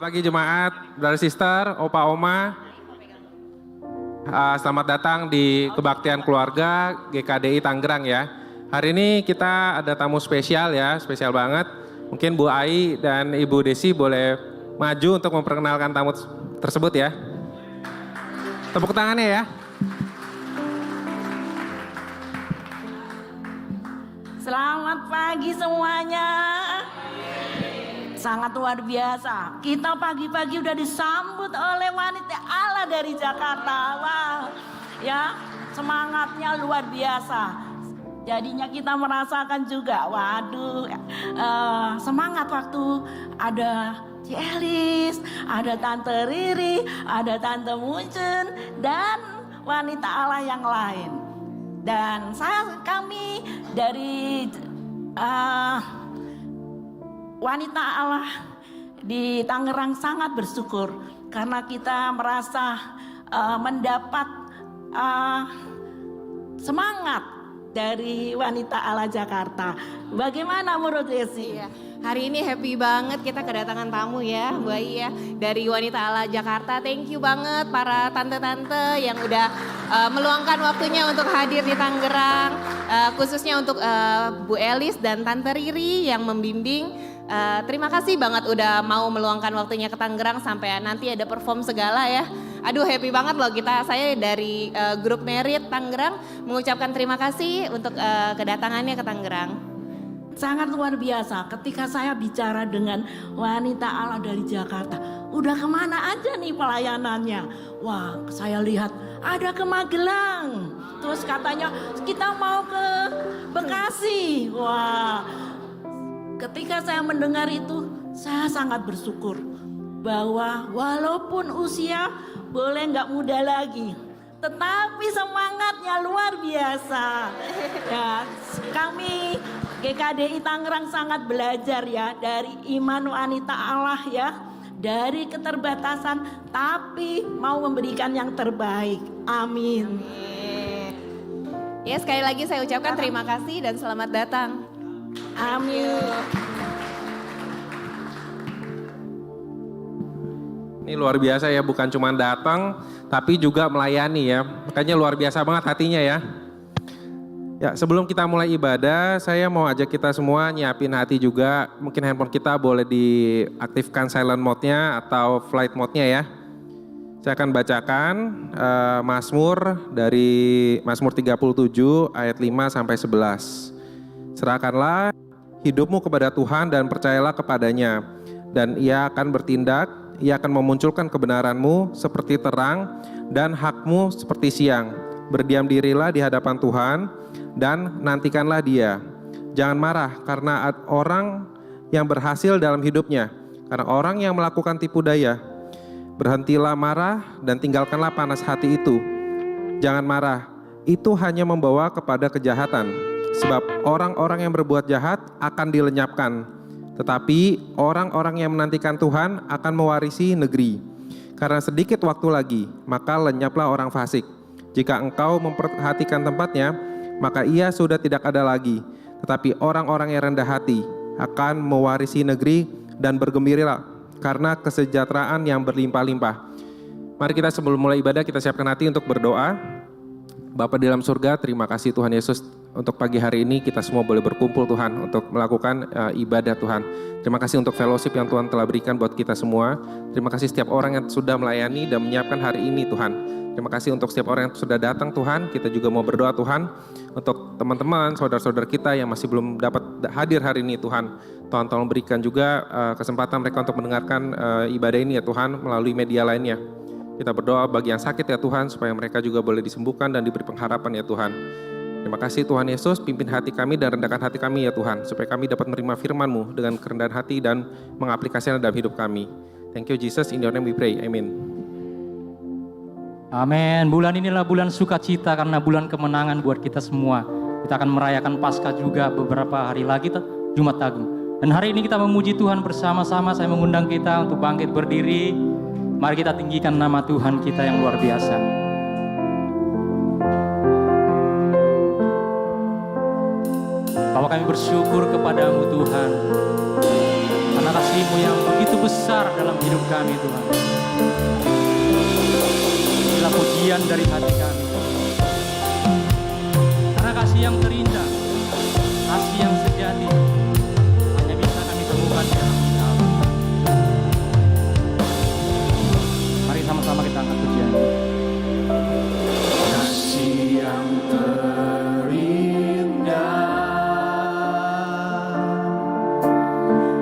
pagi jemaat, brother sister, opa oma. Selamat datang di kebaktian keluarga GKDI Tangerang ya. Hari ini kita ada tamu spesial ya, spesial banget. Mungkin Bu Ai dan Ibu Desi boleh maju untuk memperkenalkan tamu tersebut ya. Tepuk tangannya ya. Selamat pagi semuanya. Sangat luar biasa. Kita pagi-pagi udah disambut oleh wanita Allah dari Jakarta. Wah, ya semangatnya luar biasa. Jadinya kita merasakan juga, waduh, semangat waktu ada Ci Elis, ada Tante Riri, ada Tante Munchen, dan wanita Allah yang lain. Dan kami dari wanita Allah di Tangerang sangat bersyukur karena kita merasa mendapat semangat dari wanita Allah Jakarta. Bagaimana menurut Desi? Ya, hari ini happy banget kita kedatangan tamu ya, Bu Ai ya, dari wanita Allah Jakarta. Thank you banget para tante-tante yang udah meluangkan waktunya untuk hadir di Tangerang, khususnya untuk Bu Elis dan Tante Riri yang membimbing. Terima kasih banget udah mau meluangkan waktunya ke Tangerang sampai nanti ada perform segala ya. Aduh happy banget loh saya dari grup Merit Tangerang mengucapkan terima kasih untuk kedatangannya ke Tangerang. Sangat luar biasa ketika saya bicara dengan wanita Allah dari Jakarta. Udah kemana aja nih pelayanannya? Wah, saya lihat ada ke Magelang. Terus katanya kita mau ke Bekasi. Wah, ketika saya mendengar itu, saya sangat bersyukur bahwa walaupun usia boleh nggak muda lagi, tetapi semangatnya luar biasa. Ya, kami GKDI Tangerang sangat belajar ya dari iman wanita Allah ya, dari keterbatasan tapi mau memberikan yang terbaik. Amin. Ya sekali lagi saya ucapkan terima kasih dan selamat datang. Amin. Ini luar biasa ya, bukan cuma datang tapi juga melayani ya. Makanya luar biasa banget hatinya ya. Ya, sebelum kita mulai ibadah, saya mau ajak kita semua nyiapin hati juga. Mungkin handphone kita boleh diaktifkan silent mode-nya atau flight mode-nya ya. Saya akan bacakan Mazmur dari Mazmur 37 ayat 5 sampai 11. Serahkanlah hidupmu kepada Tuhan dan percayalah kepadanya. Dan ia akan bertindak, ia akan memunculkan kebenaranmu seperti terang dan hakmu seperti siang. Berdiam dirilah di hadapan Tuhan dan nantikanlah dia. Jangan marah karena orang yang berhasil dalam hidupnya, karena orang yang melakukan tipu daya. Berhentilah marah dan tinggalkanlah panas hati itu. Jangan marah, itu hanya membawa kepada kejahatan. Sebab orang-orang yang berbuat jahat akan dilenyapkan, tetapi orang-orang yang menantikan Tuhan akan mewarisi negeri. Karena sedikit waktu lagi, maka lenyaplah orang fasik. Jika engkau memperhatikan tempatnya, maka ia sudah tidak ada lagi. Tetapi orang-orang yang rendah hati akan mewarisi negeri dan bergembiralah karena kesejahteraan yang berlimpah-limpah. Mari kita sebelum mulai ibadah kita siapkan hati untuk berdoa. Bapa di dalam surga, terima kasih Tuhan Yesus untuk pagi hari ini kita semua boleh berkumpul Tuhan untuk melakukan ibadah Tuhan. Terima kasih untuk fellowship yang Tuhan telah berikan buat kita semua. Terima kasih setiap orang yang sudah melayani dan menyiapkan hari ini Tuhan. Terima kasih untuk setiap orang yang sudah datang Tuhan. Kita juga mau berdoa Tuhan untuk teman-teman, saudara-saudara kita yang masih belum dapat hadir hari ini Tuhan. Tuhan tolong berikan juga kesempatan mereka untuk mendengarkan ibadah ini ya Tuhan melalui media lainnya. Kita berdoa bagi yang sakit ya Tuhan supaya mereka juga boleh disembuhkan dan diberi pengharapan ya Tuhan. Terima kasih Tuhan Yesus, pimpin hati kami dan rendahkan hati kami ya Tuhan. Supaya kami dapat menerima firman-Mu dengan kerendahan hati dan mengaplikasikannya dalam hidup kami. Thank you Jesus, in your name we pray, amin. Amin. Bulan inilah bulan sukacita karena bulan kemenangan buat kita semua. Kita akan merayakan Paskah juga beberapa hari lagi, Jumat Agung. Dan hari ini kita memuji Tuhan bersama-sama. Saya mengundang kita untuk bangkit berdiri. Mari kita tinggikan nama Tuhan kita yang luar biasa. Bapak kami bersyukur kepadamu Tuhan. Karena kasih-Mu yang begitu begitu besar dalam hidup kami Tuhan. Inilah pujian dari hati kami. Karena kasih yang terindah, kasih yang sejati, hanya bisa kami temukan di dalam Engkau. Mari sama-sama kita angkat pujian. Kasih yang terindah,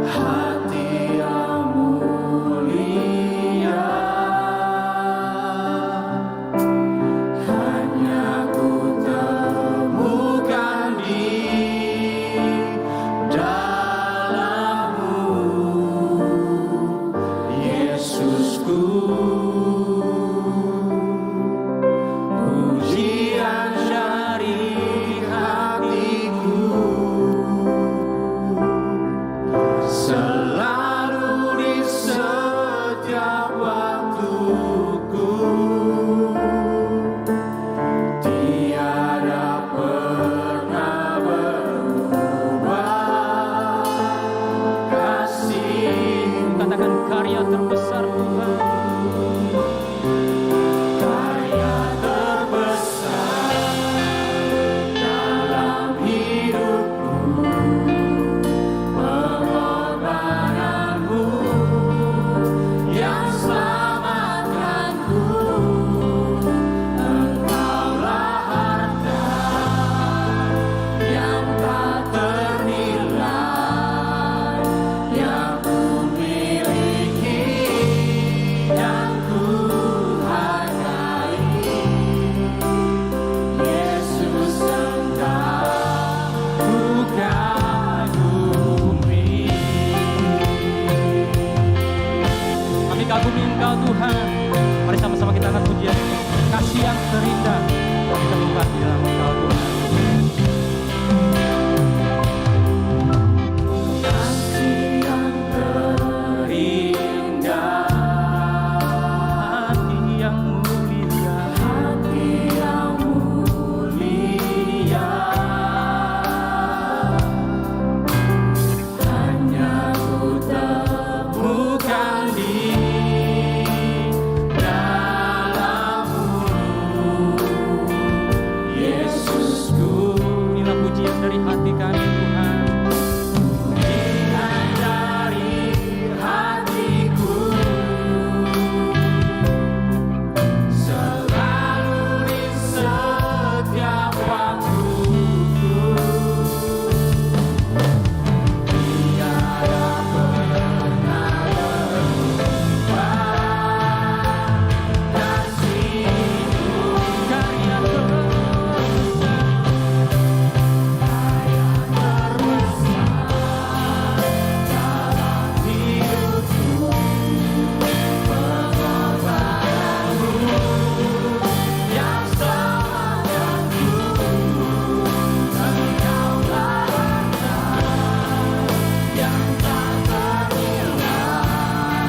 hati yang mulia, hanya ku temukan di dalam-Mu, Yesusku. Pujian dari hatiku, selalu di setiap waktuku, tiada pernah berubah kasih. Katakan karya terbesar Tuhan. Karya terbesar dalam hidupku, pengorbananmu yang selamatkanku. Engkaulah harta yang tak ternilai, yang ku miliki dan ku hargai. Yesus, Engkau ku kagumi. Kami kagumi Engkau Tuhan. Mari sama-sama kita angkat pujian ini. Kasih yang terindah kami temukan di dalam Engkau Tuhan. Kasih yang terindah, Hati yang mulia, hati yang mulia, hanya ku temukan di dalam-Mu, Yesusku. inilah pujian dari hati kami Tuhan. Pujian dari hatiku, selalu di setiap waktuku, tiada pernah berubah kasih-Mu. Karya terbesar, Dalam hidupku, pengorbananmu yang selamatkanku. Engkaulah harta yang tak ternilai,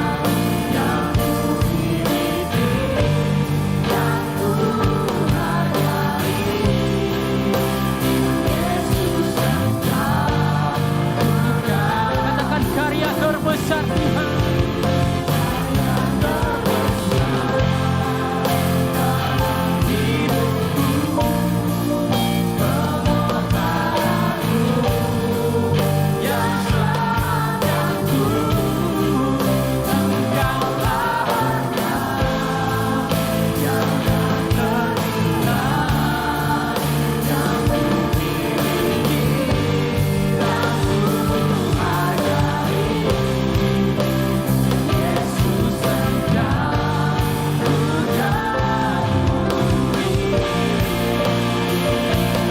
yang ku miliki dan ku hargai. Yesus, Engkau katakan karya terbesar Tuhan.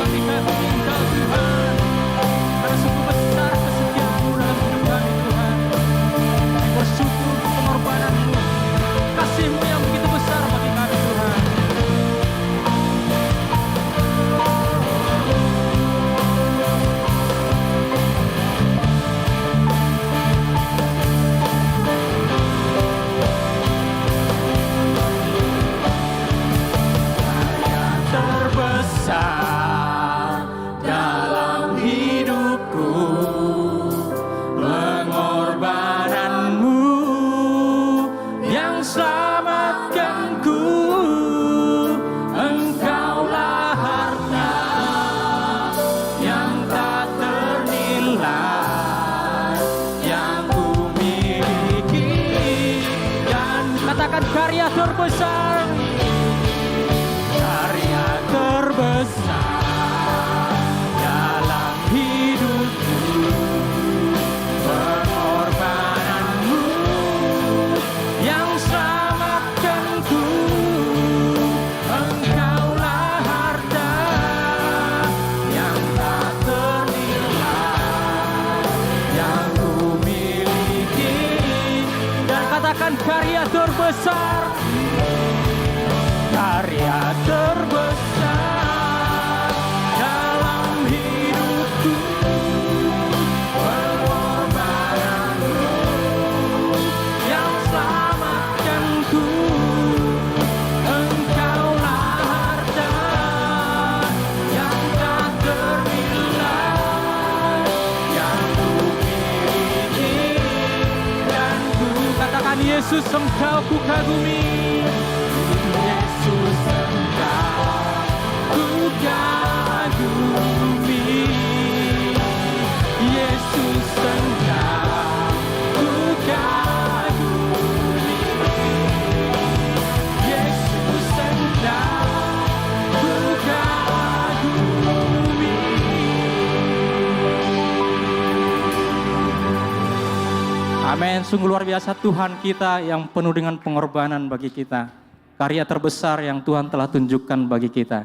Kami kagumi Engkau Tuhan. Karena sungguh besar kesetiaan-Mu dalam hidup kami Tuhan. Kami bersyukur untuk pengorbanan-Mu, kasih-Mu yang begitu besar bagi kami Tuhan. terbesar dalam hidupku, pengorbananmu karya terbesar, karya terbesar dalam hidupku, pengorbananmu yang selamatkanku. Engkaulah harta yang tak ternilai yang ku miliki. Dan katakan karya terbesar, karya terbesar dalam hidupku, pengorbananmu yang selamatkanku. Engkaulah harta yang tak ternilai yang ku miliki. Dan ku katakan Yesus, Engkau ku kagumi. Yesus, Engkau ku kagumi. Yesus, Engkau ku kagumi. Yesus, Engkau ku kagumi. Amin. Sungguh luar biasa Tuhan kita yang penuh dengan pengorbanan bagi kita. Karya terbesar yang Tuhan telah tunjukkan bagi kita.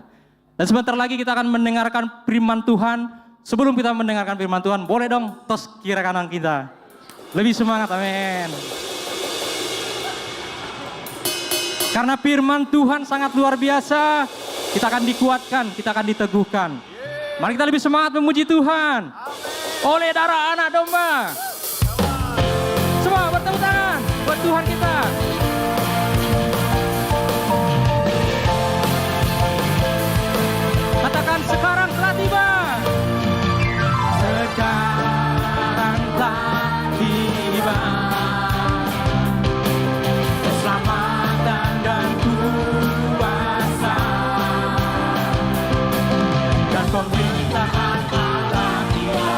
Dan sebentar lagi kita akan mendengarkan firman Tuhan. Sebelum kita mendengarkan firman Tuhan, boleh dong tos kiri kanan kita. Lebih semangat, amin. Karena firman Tuhan sangat luar biasa, kita akan dikuatkan, kita akan diteguhkan. Mari kita lebih semangat memuji Tuhan. Oleh darah anak domba. Semua bertepuk tangan buat Tuhan kita. Katakan sekarang telah tiba. Sekarang telah tiba. Keselamatan dan kuasa dan pemerintahan Allah kita,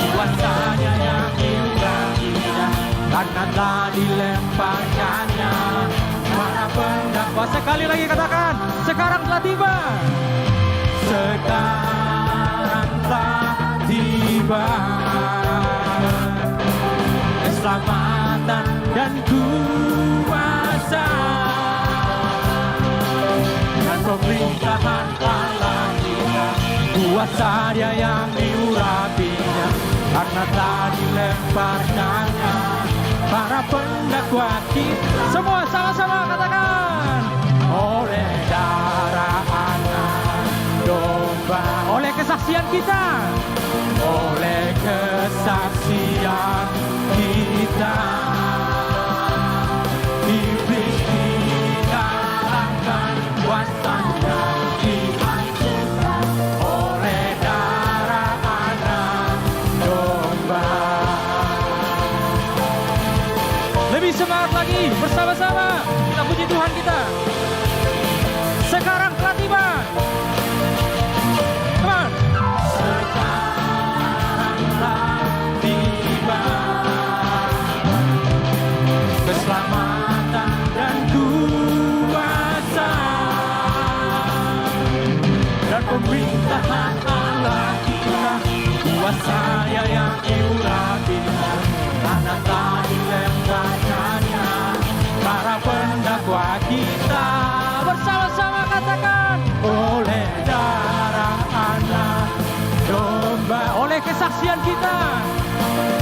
kuasanya yang indah-indah, karena telah dilemparkannya para pendakwa. Sekali lagi katakan, sekarang telah tiba. Sekarang telah tiba keselamatan dan kuasa dan pemerintahan Allah kita, kuasa Dia yang diurapinya, karena telah dilemparkannya para pendakwa kita. Semua sama-sama katakan, oleh darah anak domba, oleh kesaksian kita, oleh kesaksian kita, iblis dikalahkan, kuasanya dihancurkan oleh darah anak domba. Lebih semangat lagi, bersama-sama kita puji Tuhan kita. Sekarang telah tiba. Sekarang telah tiba keselamatan dan kuasa dan pemerintahan Allah kita, kuasanya yang diurapinya, karena telah dilemparkannya para pendakwa kita. Bersama-sama katakan, oleh darah anak domba, oleh kesaksian kita,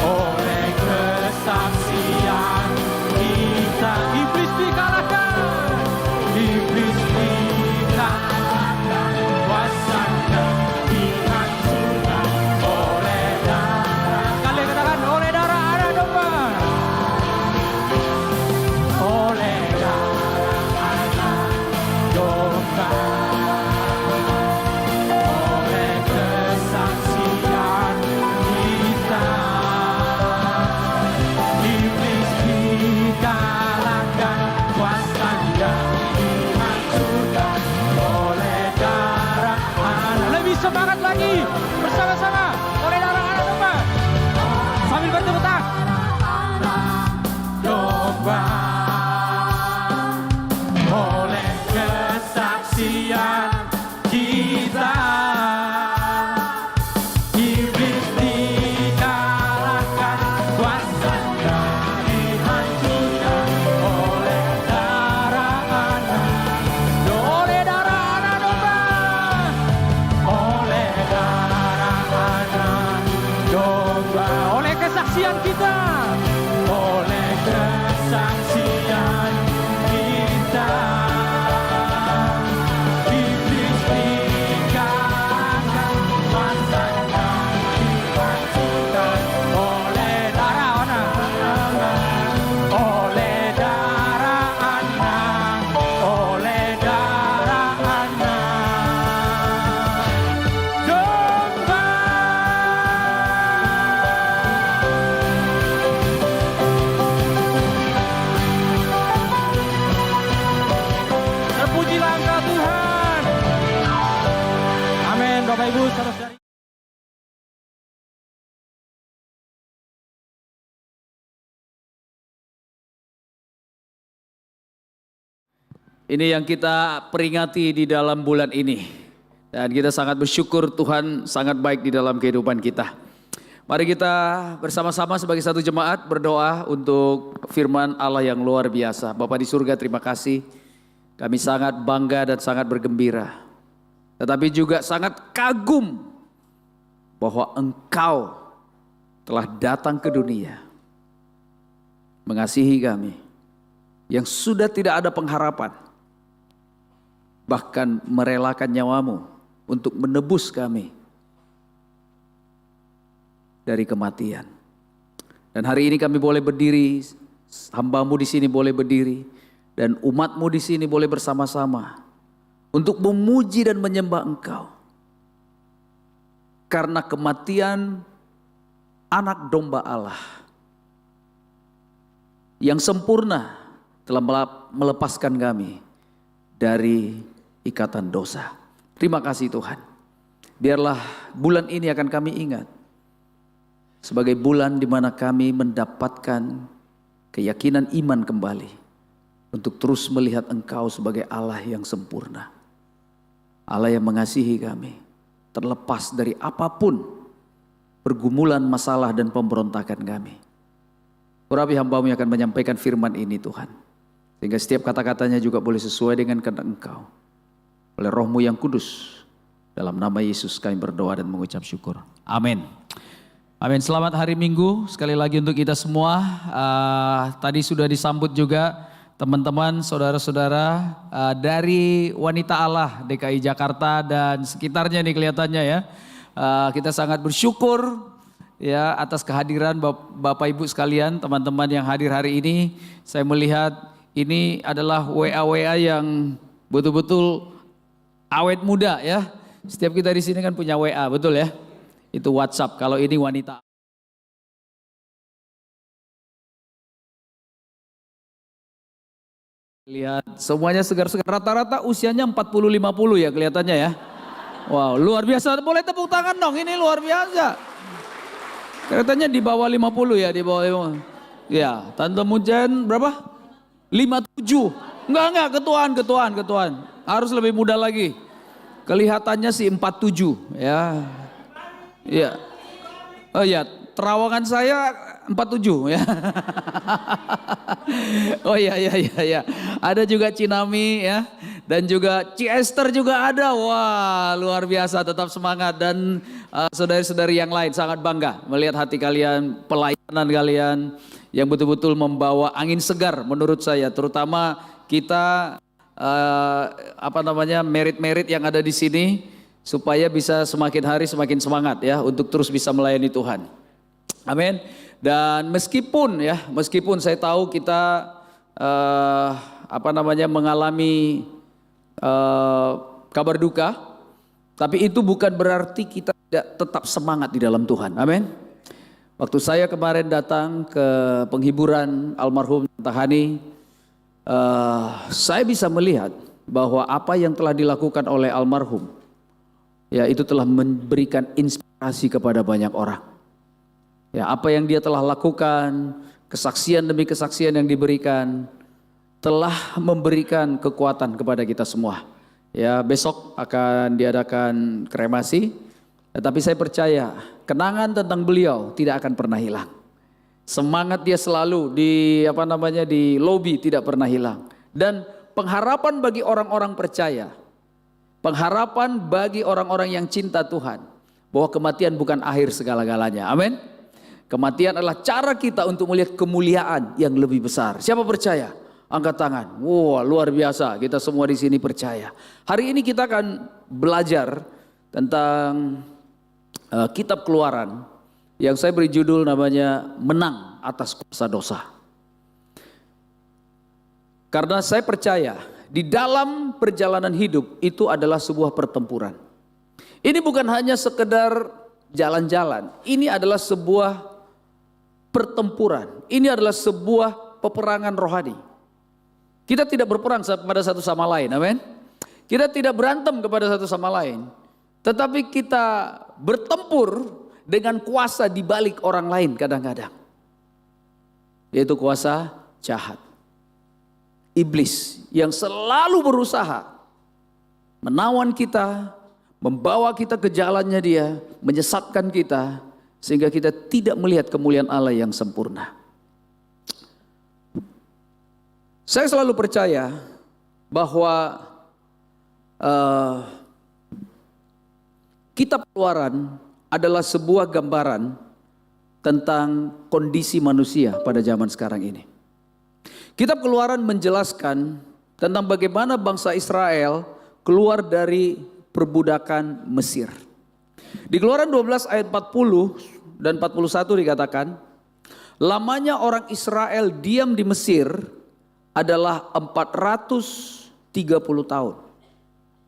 oleh kesaksian kita, iblis dikalahkan, iblis dikalahkan, kuasanya dihancurkan oleh darah. Kalian katakan, oleh darah anak domba, oleh darah anak domba, oleh kesaksian kita, iblis dikalahkan, kuasanya dihancurkan oleh darah anak. Lebih semangat lagi, bersama-sama, oleh darah anak domba, sambil bertepuk tangan. Domba, kesaksian kita. oleh kesaksian kita. Iblis dikalahkan, masanya dihancurkan oleh darah anak, oleh darah anak, oleh darah anak domba. Terpujilah Engkau Tuhan. Amin. Bapak Ibu saudara-saudari. Ini yang kita peringati di dalam bulan ini. Dan kita sangat bersyukur Tuhan sangat baik di dalam kehidupan kita. Mari kita bersama-sama sebagai satu jemaat berdoa untuk firman Allah yang luar biasa. Bapa di surga, terima kasih. Kami sangat bangga dan sangat bergembira. Tetapi juga sangat kagum bahwa Engkau telah datang ke dunia. Mengasihi kami. Yang sudah tidak ada pengharapan. Bahkan merelakan nyawamu untuk menebus kami dari kematian. Dan hari ini kami boleh berdiri, hambamu di sini boleh berdiri, dan umatmu di sini boleh bersama-sama untuk memuji dan menyembah Engkau. Karena kematian anak domba Allah yang sempurna telah melepaskan kami dari ikatan dosa. Terima kasih Tuhan. Biarlah bulan ini akan kami ingat sebagai bulan di mana kami mendapatkan keyakinan iman kembali untuk terus melihat Engkau sebagai Allah yang sempurna. Allah yang mengasihi kami, terlepas dari apapun pergumulan, masalah dan pemberontakan kami. Urapi hamba-Mu yang akan menyampaikan firman ini Tuhan, sehingga setiap kata-katanya juga boleh sesuai dengan kehendak Engkau. Oleh Roh-Mu yang kudus, dalam nama Yesus kami berdoa dan mengucap syukur. Amin. Amin. Selamat hari Minggu sekali lagi untuk kita semua. Tadi sudah disambut juga teman-teman, saudara-saudara dari Wanita Allah DKI Jakarta dan sekitarnya nih kelihatannya ya. Kita sangat bersyukur ya atas kehadiran Bapak Ibu sekalian, teman-teman yang hadir hari ini. Saya melihat ini adalah WA-WA yang betul-betul awet muda ya. Setiap kita di sini kan punya WA, betul ya? Itu WhatsApp, kalau ini wanita. Lihat semuanya segar-segar, rata-rata usianya 40-50 ya kelihatannya ya. Wow, luar biasa, boleh tepuk tangan dong, ini luar biasa. Kelihatannya di bawah 50 ya, di bawah 50. Ya, Tante Mujen berapa? 57. Enggak, ketuaan. Harus lebih muda lagi. Kelihatannya sih 47 ya. Iya. Oh ya, terawangan saya 47 ya. Oh iya. Ada juga Cinami ya. Dan juga Ci Esther juga ada. Wah, luar biasa, tetap semangat. Dan saudari-saudari yang lain sangat bangga melihat hati kalian, pelayanan kalian yang betul-betul membawa angin segar menurut saya. Terutama kita merit-merit yang ada di sini supaya bisa semakin hari semakin semangat ya untuk terus bisa melayani Tuhan. Amin. Dan meskipun saya tahu kita mengalami kabar duka, tapi itu bukan berarti kita tidak tetap semangat di dalam Tuhan. Amin. Waktu saya kemarin datang ke penghiburan almarhum Tante Hani, saya bisa melihat bahwa apa yang telah dilakukan oleh almarhum, ya itu telah memberikan inspirasi kepada banyak orang. Ya, apa yang dia telah lakukan, kesaksian demi kesaksian yang diberikan, telah memberikan kekuatan kepada kita semua. Ya, besok akan diadakan kremasi, tetapi saya percaya kenangan tentang beliau tidak akan pernah hilang. Semangat dia selalu di lobi tidak pernah hilang. Dan pengharapan bagi orang-orang percaya, pengharapan bagi orang-orang yang cinta Tuhan, bahwa kematian bukan akhir segala-galanya. Amin. Kematian adalah cara kita untuk melihat kemuliaan yang lebih besar. Siapa percaya? Angkat tangan. Wah, luar biasa. Kita semua di sini percaya. Hari ini kita akan belajar tentang kitab Keluaran yang saya beri judul namanya Menang Atas Kuasa Dosa. Karena saya percaya di dalam perjalanan hidup itu adalah sebuah pertempuran. Ini bukan hanya sekedar jalan-jalan. Ini adalah sebuah pertempuran. Ini adalah sebuah peperangan rohani. Kita tidak berperang kepada satu sama lain, amin. Kita tidak berantem kepada satu sama lain, tetapi kita bertempur dengan kuasa di balik orang lain kadang-kadang, yaitu kuasa jahat, iblis yang selalu berusaha menawan kita, membawa kita ke jalannya dia, menyesatkan kita, sehingga kita tidak melihat kemuliaan Allah yang sempurna. Saya selalu percaya bahwa kitab Keluaran adalah sebuah gambaran tentang kondisi manusia pada zaman sekarang ini. Kitab Keluaran menjelaskan tentang bagaimana bangsa Israel keluar dari perbudakan Mesir. Di Keluaran 12 ayat 40 dan 41 dikatakan, lamanya orang Israel diam di Mesir adalah 430 tahun.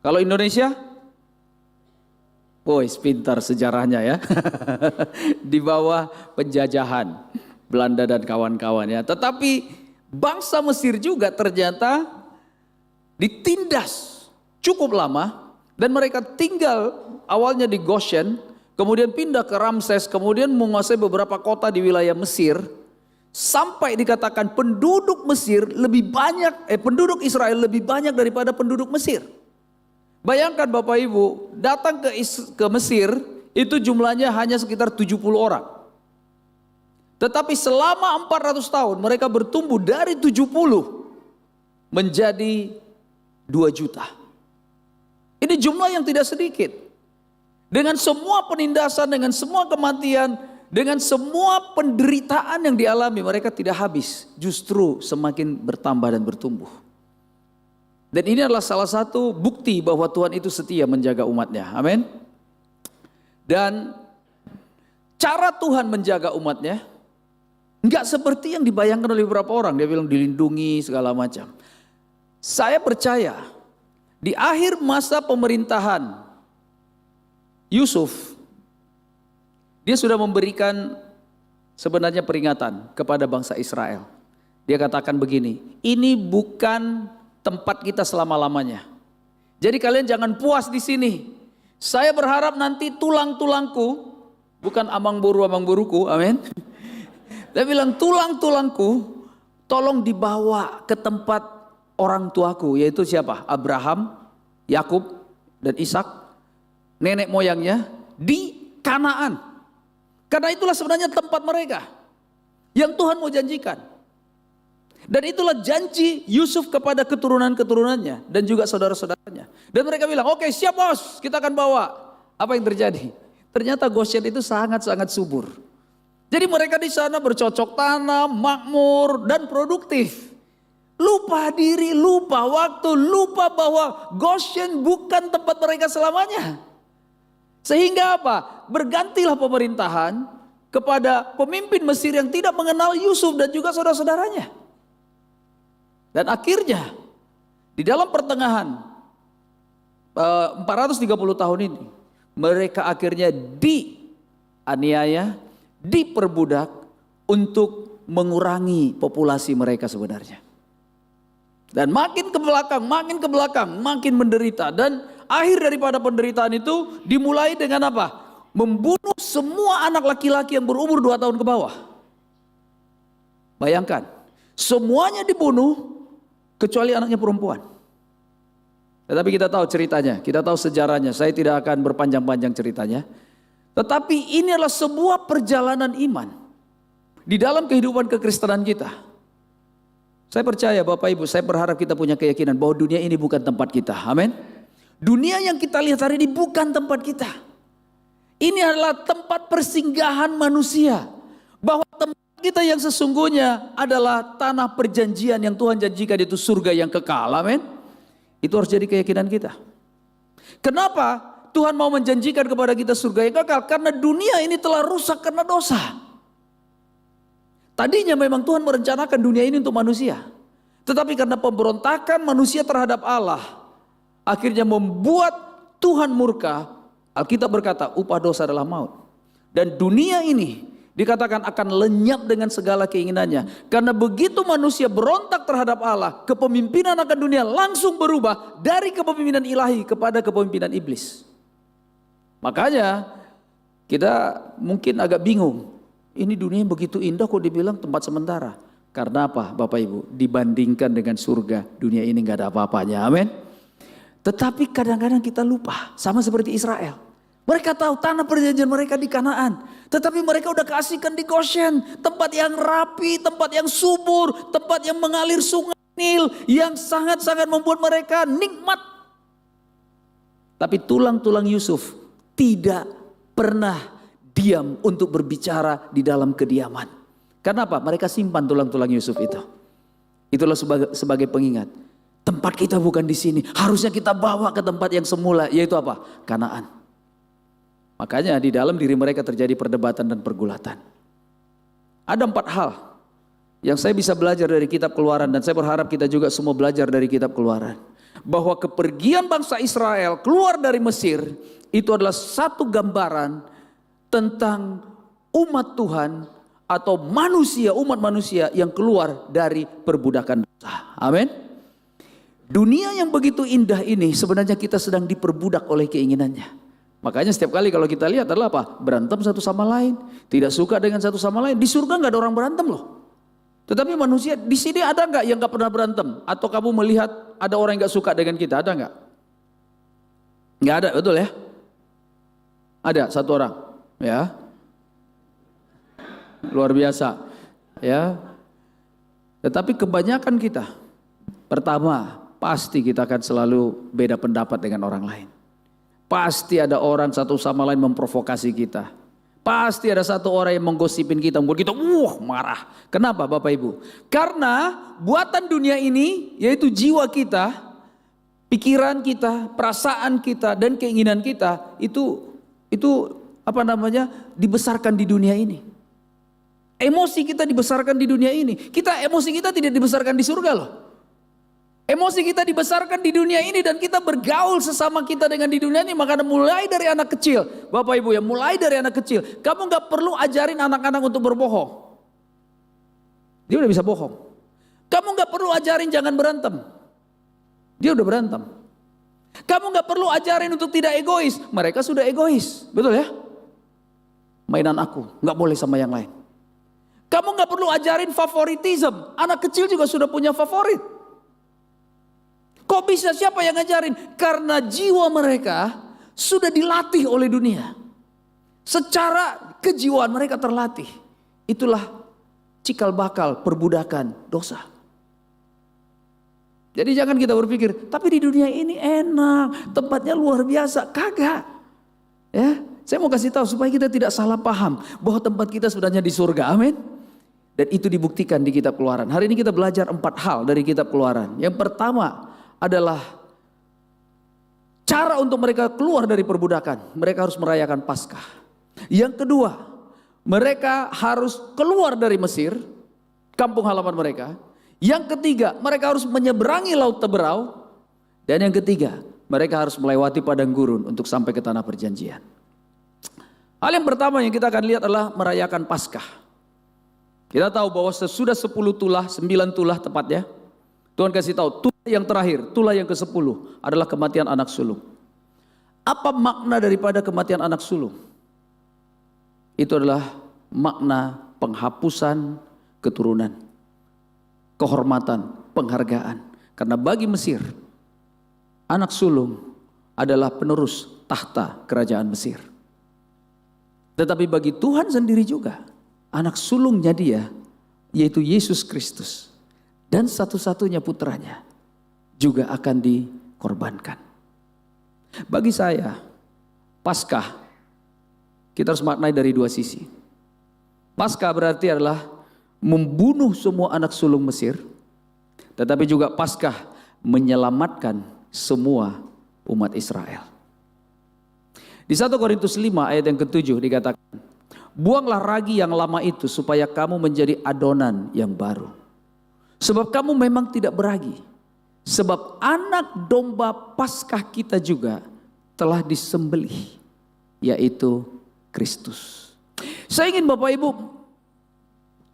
Kalau Indonesia, boys pintar sejarahnya ya. Di bawah penjajahan Belanda dan kawan-kawannya. Tetapi bangsa Mesir juga ternyata ditindas cukup lama. Dan mereka tinggal awalnya di Goshen, kemudian pindah ke Ramses, kemudian menguasai beberapa kota di wilayah Mesir. Sampai dikatakan penduduk Mesir lebih banyak, penduduk Israel lebih banyak daripada penduduk Mesir. Bayangkan Bapak Ibu, datang ke Mesir itu jumlahnya hanya sekitar 70 orang. Tetapi selama 400 tahun mereka bertumbuh dari 70 menjadi 2 juta. Ini jumlah yang tidak sedikit. Dengan semua penindasan, dengan semua kematian, dengan semua penderitaan yang dialami, mereka tidak habis. Justru semakin bertambah dan bertumbuh. Dan ini adalah salah satu bukti bahwa Tuhan itu setia menjaga umatnya. Amin. Dan cara Tuhan menjaga umatnya enggak seperti yang dibayangkan oleh beberapa orang. Dia bilang dilindungi segala macam. Saya percaya di akhir masa pemerintahan Yusuf, dia sudah memberikan sebenarnya peringatan kepada bangsa Israel. Dia katakan begini, ini bukan tempat kita selama-lamanya. Jadi kalian jangan puas di sini. Saya berharap nanti tulang-tulangku, bukan amang-boruku, amin. Dia bilang tulang-tulangku tolong dibawa ke tempat orang tuaku, yaitu siapa? Abraham, Yakub, dan Ishak, nenek moyangnya di Kanaan. Karena itulah sebenarnya tempat mereka yang Tuhan mau janjikan. Dan itulah janji Yusuf kepada keturunan-keturunannya dan juga saudara-saudaranya. Dan mereka bilang, oke, siap bos, kita akan bawa. Apa yang terjadi? Ternyata Goshen itu sangat-sangat subur. Jadi mereka di sana bercocok tanam, makmur, dan produktif. Lupa diri, lupa waktu, lupa bahwa Goshen bukan tempat mereka selamanya. Sehingga apa? Bergantilah pemerintahan kepada pemimpin Mesir yang tidak mengenal Yusuf dan juga saudara-saudaranya. Dan akhirnya di dalam pertengahan 430 tahun ini, mereka akhirnya dianiaya, diperbudak untuk mengurangi populasi mereka sebenarnya. Dan makin ke belakang, makin menderita. Dan akhir daripada penderitaan itu dimulai dengan apa? Membunuh semua anak laki-laki yang berumur 2 tahun ke bawah. Bayangkan, semuanya dibunuh kecuali anaknya perempuan. Tetapi kita tahu ceritanya, kita tahu sejarahnya. Saya tidak akan berpanjang-panjang ceritanya. Tetapi ini adalah sebuah perjalanan iman di dalam kehidupan kekristenan kita. Saya percaya Bapak Ibu, saya berharap kita punya keyakinan bahwa dunia ini bukan tempat kita. Amin. Dunia yang kita lihat hari ini bukan tempat kita. Ini adalah tempat persinggahan manusia. kita yang sesungguhnya adalah tanah perjanjian yang Tuhan janjikan, itu surga yang kekal. Amin. Itu harus jadi keyakinan kita. Kenapa Tuhan mau menjanjikan kepada kita surga yang kekal? Karena dunia ini telah rusak karena dosa. Tadinya memang Tuhan merencanakan dunia ini untuk manusia. Tetapi karena pemberontakan manusia terhadap Allah, akhirnya membuat Tuhan murka. Alkitab berkata upah dosa adalah maut. Dan dunia ini dikatakan akan lenyap dengan segala keinginannya. Karena begitu manusia berontak terhadap Allah, kepemimpinan akan dunia langsung berubah dari kepemimpinan ilahi kepada kepemimpinan iblis. Makanya kita mungkin agak bingung. Ini dunia yang begitu indah kok dibilang tempat sementara. Karena apa Bapak Ibu? Dibandingkan dengan surga, dunia ini gak ada apa-apanya. Amin. Tetapi kadang-kadang kita lupa. Sama seperti Israel. Mereka tahu tanah perjanjian mereka di Kanaan. Tetapi mereka udah keasikan di Goshen. Tempat yang rapi, tempat yang subur, tempat yang mengalir sungai Nil. Yang sangat-sangat membuat mereka nikmat. Tapi tulang-tulang Yusuf tidak pernah diam untuk berbicara di dalam kediaman. Karena apa? Mereka simpan tulang-tulang Yusuf itu. Itulah sebagai pengingat. Tempat kita bukan di sini. Harusnya kita bawa ke tempat yang semula. Yaitu apa? Kanaan. Makanya di dalam diri mereka terjadi perdebatan dan pergulatan. Ada 4 hal yang saya bisa belajar dari kitab Keluaran, dan saya berharap kita juga semua belajar dari kitab Keluaran. Bahwa kepergian bangsa Israel keluar dari Mesir itu adalah satu gambaran tentang umat Tuhan atau manusia, umat manusia yang keluar dari perbudakan dosa. Amin. Dunia yang begitu indah ini sebenarnya kita sedang diperbudak oleh keinginannya. Makanya setiap kali kalau kita lihat adalah apa? Berantem satu sama lain, tidak suka dengan satu sama lain. Di surga nggak ada orang berantem loh. Tetapi manusia di sini ada nggak yang nggak pernah berantem? Atau kamu melihat ada orang yang nggak suka dengan kita? Ada nggak? Nggak ada, betul ya? Ada satu orang, ya. Luar biasa, ya. Tetapi kebanyakan kita, pertama pasti kita akan selalu beda pendapat dengan orang lain. Pasti ada orang satu sama lain memprovokasi kita. Pasti ada satu orang yang menggosipin kita, membuat kita marah. Kenapa Bapak Ibu? Karena buatan dunia ini, yaitu jiwa kita, pikiran kita, perasaan kita, dan keinginan kita itu dibesarkan di dunia ini. Emosi kita dibesarkan di dunia ini. Emosi kita tidak dibesarkan di surga loh. Emosi kita dibesarkan di dunia ini dan kita bergaul sesama kita dengan di dunia ini. Makanya mulai dari anak kecil, Bapak Ibu ya, mulai dari anak kecil, kamu gak perlu ajarin anak-anak untuk berbohong. Dia udah bisa bohong. Kamu gak perlu ajarin jangan berantem. Dia udah berantem. Kamu gak perlu ajarin untuk tidak egois. Mereka sudah egois, betul ya? Mainan aku, gak boleh sama yang lain. Kamu gak perlu ajarin favoritism. Anak kecil juga sudah punya favorit. Kok bisa, siapa yang ngajarin? Karena jiwa mereka sudah dilatih oleh dunia. Secara kejiwaan mereka terlatih. Itulah cikal bakal perbudakan dosa. Jadi jangan kita berpikir, tapi di dunia ini enak, tempatnya luar biasa. Kagak. Ya, saya mau kasih tahu supaya kita tidak salah paham bahwa tempat kita sebenarnya di surga. Amin. Dan itu dibuktikan di kitab Keluaran. Hari ini kita belajar 4 hal dari kitab Keluaran. Yang pertama adalah cara untuk mereka keluar dari perbudakan. Mereka harus merayakan Paskah. Yang kedua, mereka harus keluar dari Mesir, kampung halaman mereka. Yang ketiga, mereka harus menyeberangi Laut Teberau. Dan yang ketiga, mereka harus melewati padang gurun untuk sampai ke tanah perjanjian. Hal yang pertama yang kita akan lihat adalah merayakan Paskah. Kita tahu bahwa sesudah 10 tulah, 9 tulah tepatnya, Tuhan kasih tahu tulah yang terakhir, tulah yang ke-10 adalah kematian anak sulung. Apa makna daripada kematian anak sulung? Itu adalah makna penghapusan keturunan, kehormatan, penghargaan. Karena bagi Mesir, anak sulung adalah penerus tahta kerajaan Mesir. Tetapi bagi Tuhan sendiri juga, anak sulungnya dia, yaitu Yesus Kristus, dan satu-satunya putranya juga akan dikorbankan. Bagi saya, Paskah kita harus maknai dari 2 sisi. Paskah berarti adalah membunuh semua anak sulung Mesir, tetapi juga Paskah menyelamatkan semua umat Israel. Di 1 Korintus 5 ayat yang ke-7 dikatakan, buanglah ragi yang lama itu supaya kamu menjadi adonan yang baru. Sebab kamu memang tidak beragi. Sebab anak domba Paskah kita juga telah disembelih, yaitu Kristus. Saya ingin Bapak Ibu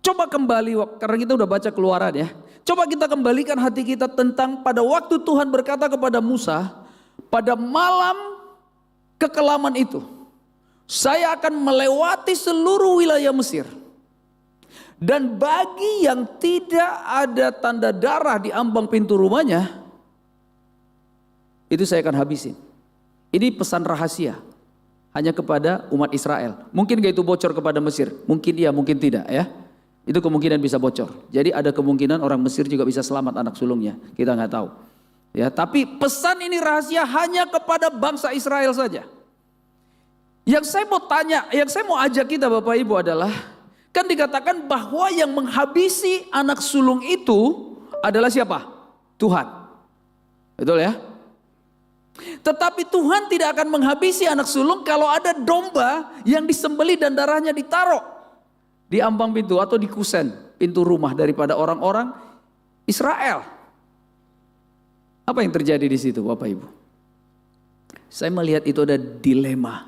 coba kembali, karena kita udah baca Keluaran ya. Coba kita kembalikan hati kita tentang pada waktu Tuhan berkata kepada Musa, pada malam kekelaman itu, saya akan melewati seluruh wilayah Mesir. Dan bagi yang tidak ada tanda darah di ambang pintu rumahnya, itu saya akan habisin. Ini pesan rahasia, hanya kepada umat Israel. Mungkin gak itu bocor kepada Mesir? Mungkin iya, mungkin tidak ya. Itu kemungkinan bisa bocor. Jadi ada kemungkinan orang Mesir juga bisa selamat anak sulungnya. Kita nggak tahu. Ya, tapi pesan ini rahasia hanya kepada bangsa Israel saja. Yang saya mau tanya, yang saya mau ajak kita Bapak Ibu adalah, kan dikatakan bahwa yang menghabisi anak sulung itu adalah siapa? Tuhan. Betul ya? Tetapi Tuhan tidak akan menghabisi anak sulung kalau ada domba yang disembelih dan darahnya ditaruh di ambang pintu atau di kusen pintu rumah daripada orang-orang Israel. Apa yang terjadi di situ Bapak Ibu? Saya melihat itu ada dilema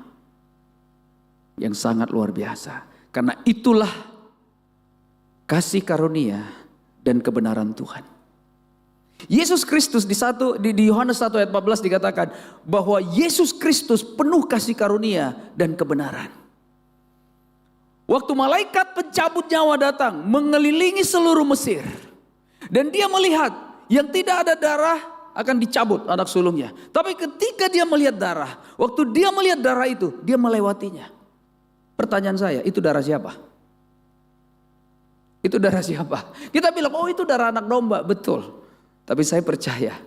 yang sangat luar biasa. Karena itulah kasih karunia dan kebenaran Tuhan. Yesus Kristus di Yohanes 1 ayat 14 dikatakan bahwa Yesus Kristus penuh kasih karunia dan kebenaran. Waktu malaikat pencabut nyawa datang mengelilingi seluruh Mesir, dan dia melihat yang tidak ada darah akan dicabut anak sulungnya. Tapi ketika dia melihat darah, waktu dia melihat darah itu, dia melewatinya. Pertanyaan saya, itu darah siapa? Itu darah siapa? Kita bilang, oh itu darah anak domba, betul. Tapi saya percaya,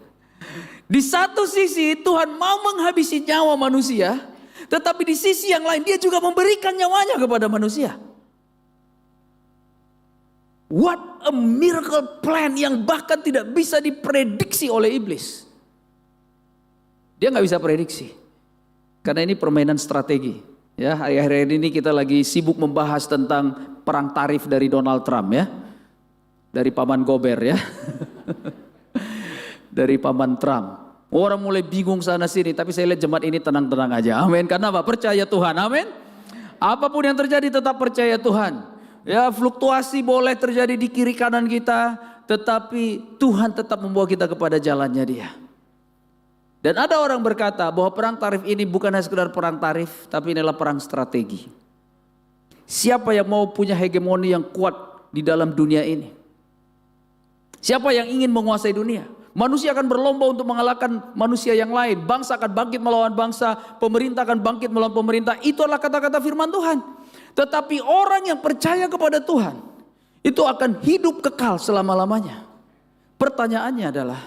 di satu sisi Tuhan mau menghabisi nyawa manusia, tetapi di sisi yang lain dia juga memberikan nyawanya kepada manusia. What a miracle plan yang bahkan tidak bisa diprediksi oleh iblis. Dia nggak bisa prediksi, karena ini permainan strategi. Ya, hari-hari ini kita lagi sibuk membahas tentang perang tarif dari Donald Trump ya, dari paman Gober ya, dari paman Trump. Orang mulai bingung sana sini, tapi saya lihat jemaat ini tenang-tenang aja. Amin. Karena apa? Percaya Tuhan. Amin. Apapun yang terjadi tetap percaya Tuhan. Ya, fluktuasi boleh terjadi di kiri kanan kita, tetapi Tuhan tetap membawa kita kepada jalannya Dia. Dan ada orang berkata bahwa perang tarif ini bukan hanya sekedar perang tarif, tapi ini adalah perang strategi. Siapa yang mau punya hegemoni yang kuat di dalam dunia ini? Siapa yang ingin menguasai dunia? Manusia akan berlomba untuk mengalahkan manusia yang lain. Bangsa akan bangkit melawan bangsa, pemerintah akan bangkit melawan pemerintah. Itu adalah kata-kata firman Tuhan. Tetapi orang yang percaya kepada Tuhan, itu akan hidup kekal selama-lamanya. Pertanyaannya adalah,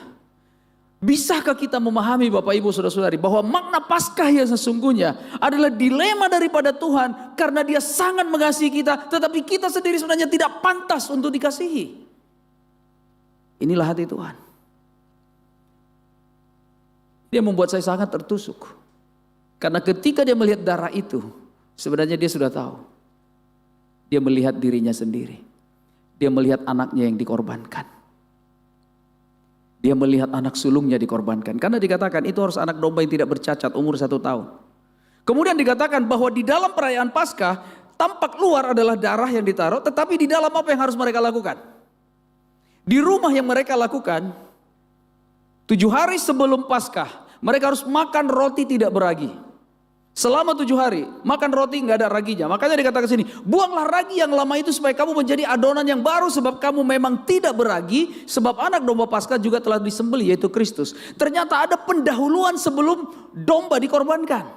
bisakah kita memahami Bapak Ibu Saudara-saudari bahwa makna Paskah yang sesungguhnya adalah dilema daripada Tuhan karena Dia sangat mengasihi kita, tetapi kita sendiri sebenarnya tidak pantas untuk dikasihi. Inilah hati Tuhan. Dia membuat saya sangat tertusuk. Karena ketika dia melihat darah itu, sebenarnya dia sudah tahu. Dia melihat dirinya sendiri. Dia melihat anaknya yang dikorbankan. Dia melihat anak sulungnya dikorbankan. Karena dikatakan itu harus anak domba yang tidak bercacat umur 1 tahun. Kemudian dikatakan bahwa di dalam perayaan Paskah, tampak luar adalah darah yang ditaruh, tetapi di dalam apa yang harus mereka lakukan? Di rumah yang mereka lakukan, 7 hari sebelum Paskah, mereka harus makan roti tidak beragi. Selama 7 hari, makan roti nggak ada raginya. Makanya dikatakan sini, buanglah ragi yang lama itu supaya kamu menjadi adonan yang baru, sebab kamu memang tidak beragi, sebab anak domba Paskah juga telah disembelih, yaitu Kristus. Ternyata ada pendahuluan sebelum domba dikorbankan.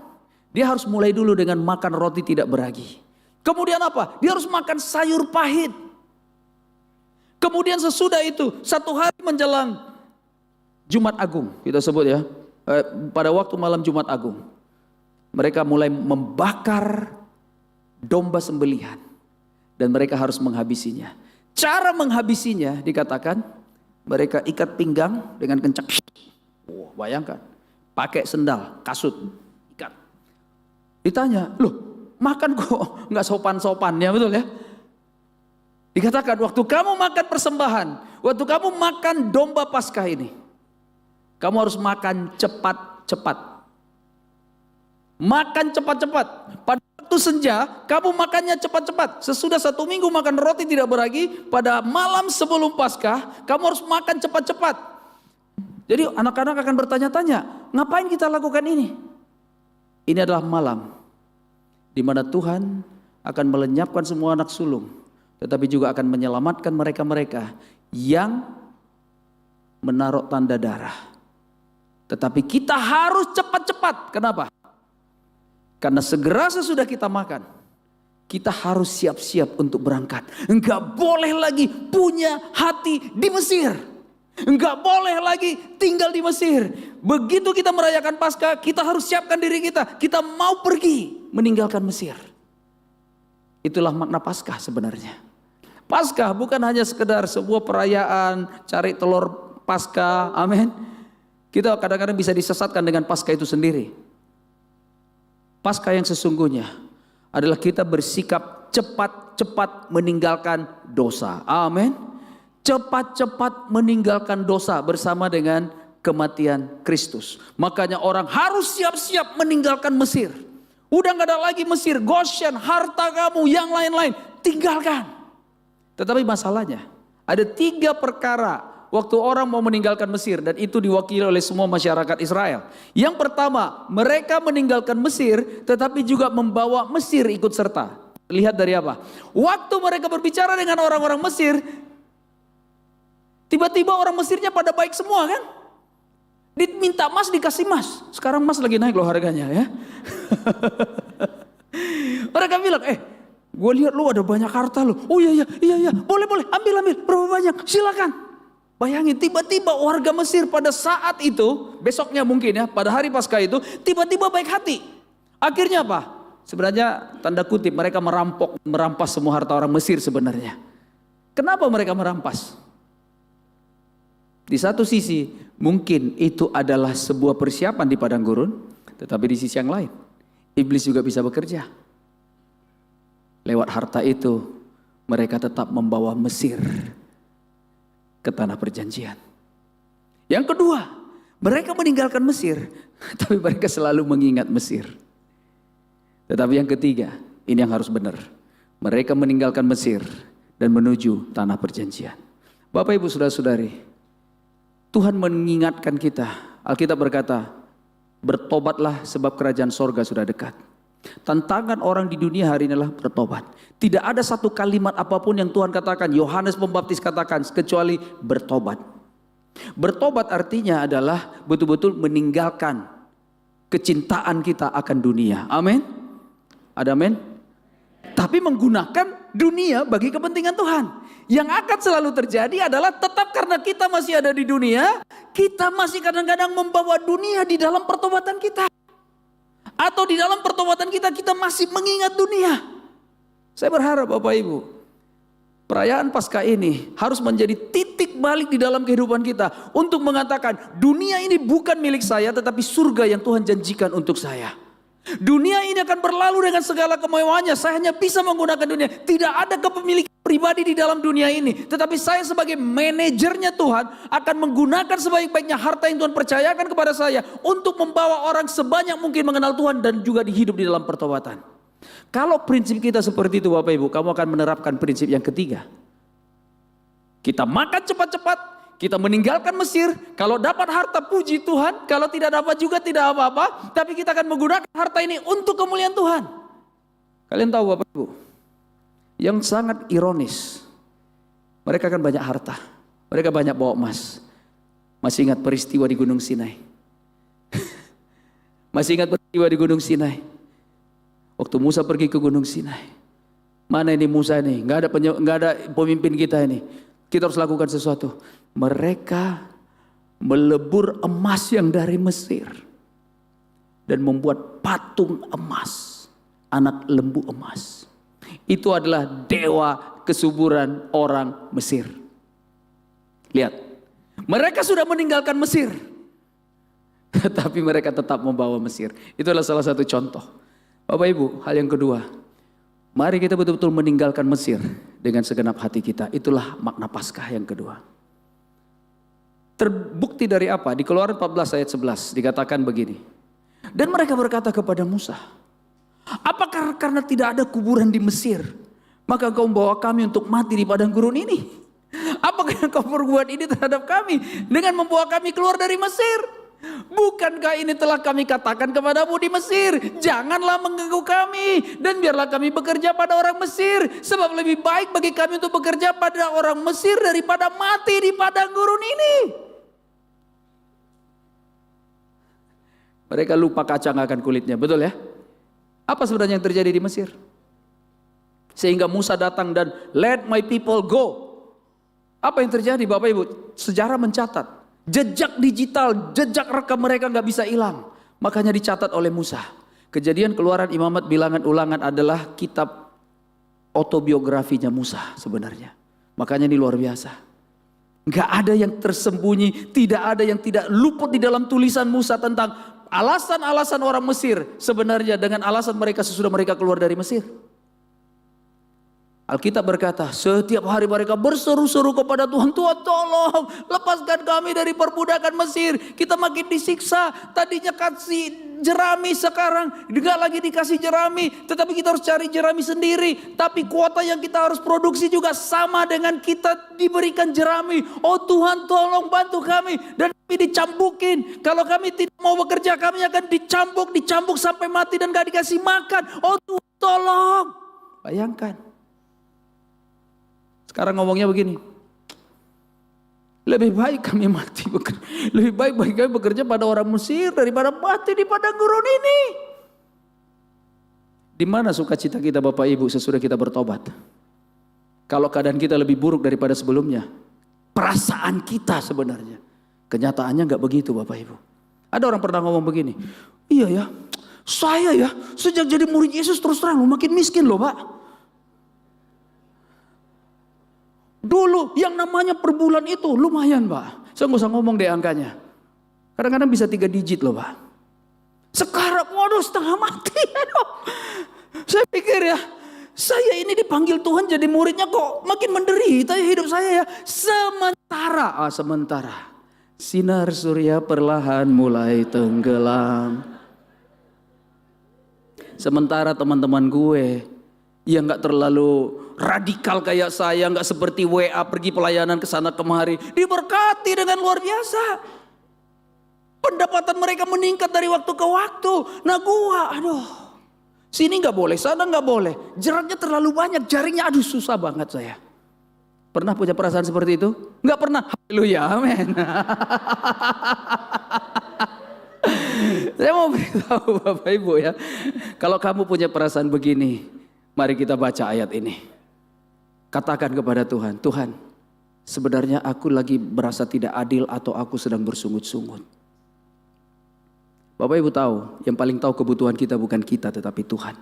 Dia harus mulai dulu dengan makan roti tidak beragi. Kemudian apa? Dia harus makan sayur pahit. Kemudian sesudah itu, 1 hari menjelang Jumat Agung, kita sebut ya, pada waktu malam Jumat Agung, mereka mulai membakar domba sembelihan dan mereka harus menghabisinya. Cara menghabisinya dikatakan mereka ikat pinggang dengan kencang. Wah, bayangkan, pakai sendal, kasut, ikat. Ditanya, loh makan kok nggak sopan-sopannya, betul ya? Dikatakan waktu kamu makan persembahan, waktu kamu makan domba Paskah ini, kamu harus makan cepat-cepat. Makan cepat-cepat. Pada waktu senja, kamu makannya cepat-cepat. Sesudah 1 minggu makan roti tidak beragi, pada malam sebelum Paskah, kamu harus makan cepat-cepat. Jadi anak-anak akan bertanya-tanya, ngapain kita lakukan ini? Ini adalah malam di mana Tuhan akan melenyapkan semua anak sulung, tetapi juga akan menyelamatkan mereka-mereka yang menaruh tanda darah. Tetapi kita harus cepat-cepat. Kenapa? Karena segera sesudah kita makan, kita harus siap-siap untuk berangkat. Enggak boleh lagi punya hati di Mesir. Enggak boleh lagi tinggal di Mesir. Begitu kita merayakan Paskah, kita harus siapkan diri kita. Kita mau pergi meninggalkan Mesir. Itulah makna Paskah sebenarnya. Paskah bukan hanya sekedar sebuah perayaan cari telur Paskah, amin. Kita kadang-kadang bisa disesatkan dengan Paskah itu sendiri. Paskah yang sesungguhnya adalah kita bersikap cepat-cepat meninggalkan dosa. Amin. Cepat-cepat meninggalkan dosa bersama dengan kematian Kristus. Makanya orang harus siap-siap meninggalkan Mesir. Udah gak ada lagi Mesir, Goshen, harta kamu, yang lain-lain, tinggalkan. Tetapi masalahnya ada 3 perkara waktu orang mau meninggalkan Mesir, dan itu diwakili oleh semua masyarakat Israel. Yang pertama, mereka meninggalkan Mesir tetapi juga membawa Mesir ikut serta. Lihat dari apa? Waktu mereka berbicara dengan orang-orang Mesir, tiba-tiba orang Mesirnya pada baik semua kan? Diminta emas dikasih emas. Sekarang emas lagi naik loh harganya ya. Mereka bilang, gue lihat lu ada banyak harta lu. Oh iya, boleh, ambil, berapa banyak? Silakan. Bayangin, tiba-tiba warga Mesir pada saat itu, besoknya mungkin ya, pada hari Paskah itu, tiba-tiba baik hati. Akhirnya apa? Sebenarnya tanda kutip mereka merampas semua harta orang Mesir sebenarnya. Kenapa mereka merampas? Di satu sisi mungkin itu adalah sebuah persiapan di padang gurun, tetapi di sisi yang lain, iblis juga bisa bekerja. Lewat harta itu, mereka tetap membawa Mesir ke tanah perjanjian. Yang kedua, mereka meninggalkan Mesir, tapi mereka selalu mengingat Mesir. Tetapi yang ketiga, ini yang harus benar. Mereka meninggalkan Mesir dan menuju tanah perjanjian. Bapak Ibu Saudara-saudari, Tuhan mengingatkan kita. Alkitab berkata, bertobatlah sebab kerajaan sorga sudah dekat. Tantangan orang di dunia hari ini adalah bertobat. Tidak ada satu kalimat apapun yang Tuhan katakan, Yohanes Pembaptis katakan, kecuali bertobat. Bertobat artinya adalah betul-betul meninggalkan kecintaan kita akan dunia. Amin. Ada amin? Tapi menggunakan dunia bagi kepentingan Tuhan. Yang akan selalu terjadi adalah tetap karena kita masih ada di dunia, kita masih kadang-kadang membawa dunia di dalam pertobatan kita. Atau di dalam pertobatan kita masih mengingat dunia. Saya berharap Bapak Ibu, perayaan Paskah ini harus menjadi titik balik di dalam kehidupan kita. Untuk mengatakan dunia ini bukan milik saya, tetapi surga yang Tuhan janjikan untuk saya. Dunia ini akan berlalu dengan segala kemewahannya. Saya hanya bisa menggunakan dunia. Tidak ada kepemilikan pribadi di dalam dunia ini. Tetapi saya sebagai manajernya Tuhan akan menggunakan sebaik-baiknya harta yang Tuhan percayakan kepada saya untuk membawa orang sebanyak mungkin mengenal Tuhan dan juga hidup di dalam pertobatan. Kalau prinsip kita seperti itu Bapak Ibu, kamu akan menerapkan prinsip yang ketiga. Kita makan cepat-cepat, kita meninggalkan Mesir. Kalau dapat harta puji Tuhan, kalau tidak dapat juga tidak apa-apa. Tapi kita akan menggunakan harta ini untuk kemuliaan Tuhan. Kalian tahu Bapak Ibu, yang sangat ironis, mereka kan banyak harta, mereka banyak bawa emas. Masih ingat peristiwa di Gunung Sinai? Masih ingat peristiwa di Gunung Sinai? Waktu Musa pergi ke Gunung Sinai. Mana ini Musa ini? Nggak ada pemimpin kita ini. Kita harus lakukan sesuatu. Mereka melebur emas yang dari Mesir dan membuat patung emas, anak lembu emas. Itu adalah dewa kesuburan orang Mesir. Lihat, mereka sudah meninggalkan Mesir, tetapi mereka tetap membawa Mesir. Itu adalah salah satu contoh. Bapak Ibu, hal yang kedua, mari kita betul-betul meninggalkan Mesir dengan segenap hati kita. Itulah makna Paskah yang kedua. Terbukti dari apa? Di Keluaran 14 ayat 11 dikatakan begini. Dan mereka berkata kepada Musa, apakah karena tidak ada kuburan di Mesir, maka engkau membawa kami untuk mati di padang gurun ini? Apakah yang kau perbuat ini terhadap kami dengan membawa kami keluar dari Mesir? Bukankah ini telah kami katakan kepadamu di Mesir, janganlah mengganggu kami dan biarlah kami bekerja pada orang Mesir, sebab lebih baik bagi kami untuk bekerja pada orang Mesir daripada mati di padang gurun ini. Mereka lupa kacang akan kulitnya, betul ya? Apa sebenarnya yang terjadi di Mesir? Sehingga Musa datang dan let my people go. Apa yang terjadi Bapak Ibu? Sejarah mencatat, jejak digital, jejak rekam mereka nggak bisa hilang. Makanya dicatat oleh Musa. Kejadian, Keluaran, Imamat, Bilangan, Ulangan adalah kitab autobiografinya Musa sebenarnya. Makanya ini luar biasa. Nggak ada yang tersembunyi, tidak ada yang tidak luput di dalam tulisan Musa tentang alasan-alasan orang Mesir sebenarnya dengan alasan mereka sesudah mereka keluar dari Mesir. Alkitab berkata, setiap hari mereka berseru-seru kepada Tuhan, Tuhan tolong lepaskan kami dari perbudakan Mesir. Kita makin disiksa, tadinya kasih jerami, sekarang enggak lagi dikasih jerami, tetapi kita harus cari jerami sendiri. Tapi kuota yang kita harus produksi juga sama dengan kita diberikan jerami. Oh Tuhan tolong bantu kami, dan kami dicambukin. Kalau kami tidak mau bekerja, kami akan dicambuk sampai mati dan gak dikasih makan. Oh Tuhan tolong. Bayangkan. Sekarang ngomongnya begini, lebih baik kami mati, lebih baik bagi kami bekerja pada orang Mesir daripada mati di padang gurun ini. Di mana sukacita kita Bapak Ibu sesudah kita bertobat? Kalau keadaan kita lebih buruk daripada sebelumnya, perasaan kita sebenarnya, kenyataannya nggak begitu Bapak Ibu. Ada orang pernah ngomong begini, iya ya, saya ya sejak jadi murid Yesus terus terang makin miskin loh Pak. Dulu yang namanya per bulan itu lumayan Pak. Saya nggak usah ngomong deh angkanya. Kadang-kadang bisa 3 digit loh Pak. Sekarang waduh setengah mati. Aduh. Saya pikir ya, saya ini dipanggil Tuhan jadi muridnya kok makin menderita ya hidup saya ya. Sementara sinar surya perlahan mulai tenggelam. Sementara teman-teman gue yang gak terlalu radikal kayak saya, gak seperti WA pergi pelayanan ke sana kemari, diberkati dengan luar biasa. Pendapatan mereka meningkat dari waktu ke waktu. Nah gua, aduh, sini gak boleh, sana gak boleh. Jeratnya terlalu banyak, jaringnya aduh susah banget saya. Pernah punya perasaan seperti itu? Gak pernah, haleluya, amin. Saya mau beritahu Bapak Ibu ya, kalau kamu punya perasaan begini, mari kita baca ayat ini. Katakan kepada Tuhan, Tuhan, sebenarnya aku lagi merasa tidak adil atau aku sedang bersungut-sungut. Bapak Ibu tahu, yang paling tahu kebutuhan kita bukan kita tetapi Tuhan.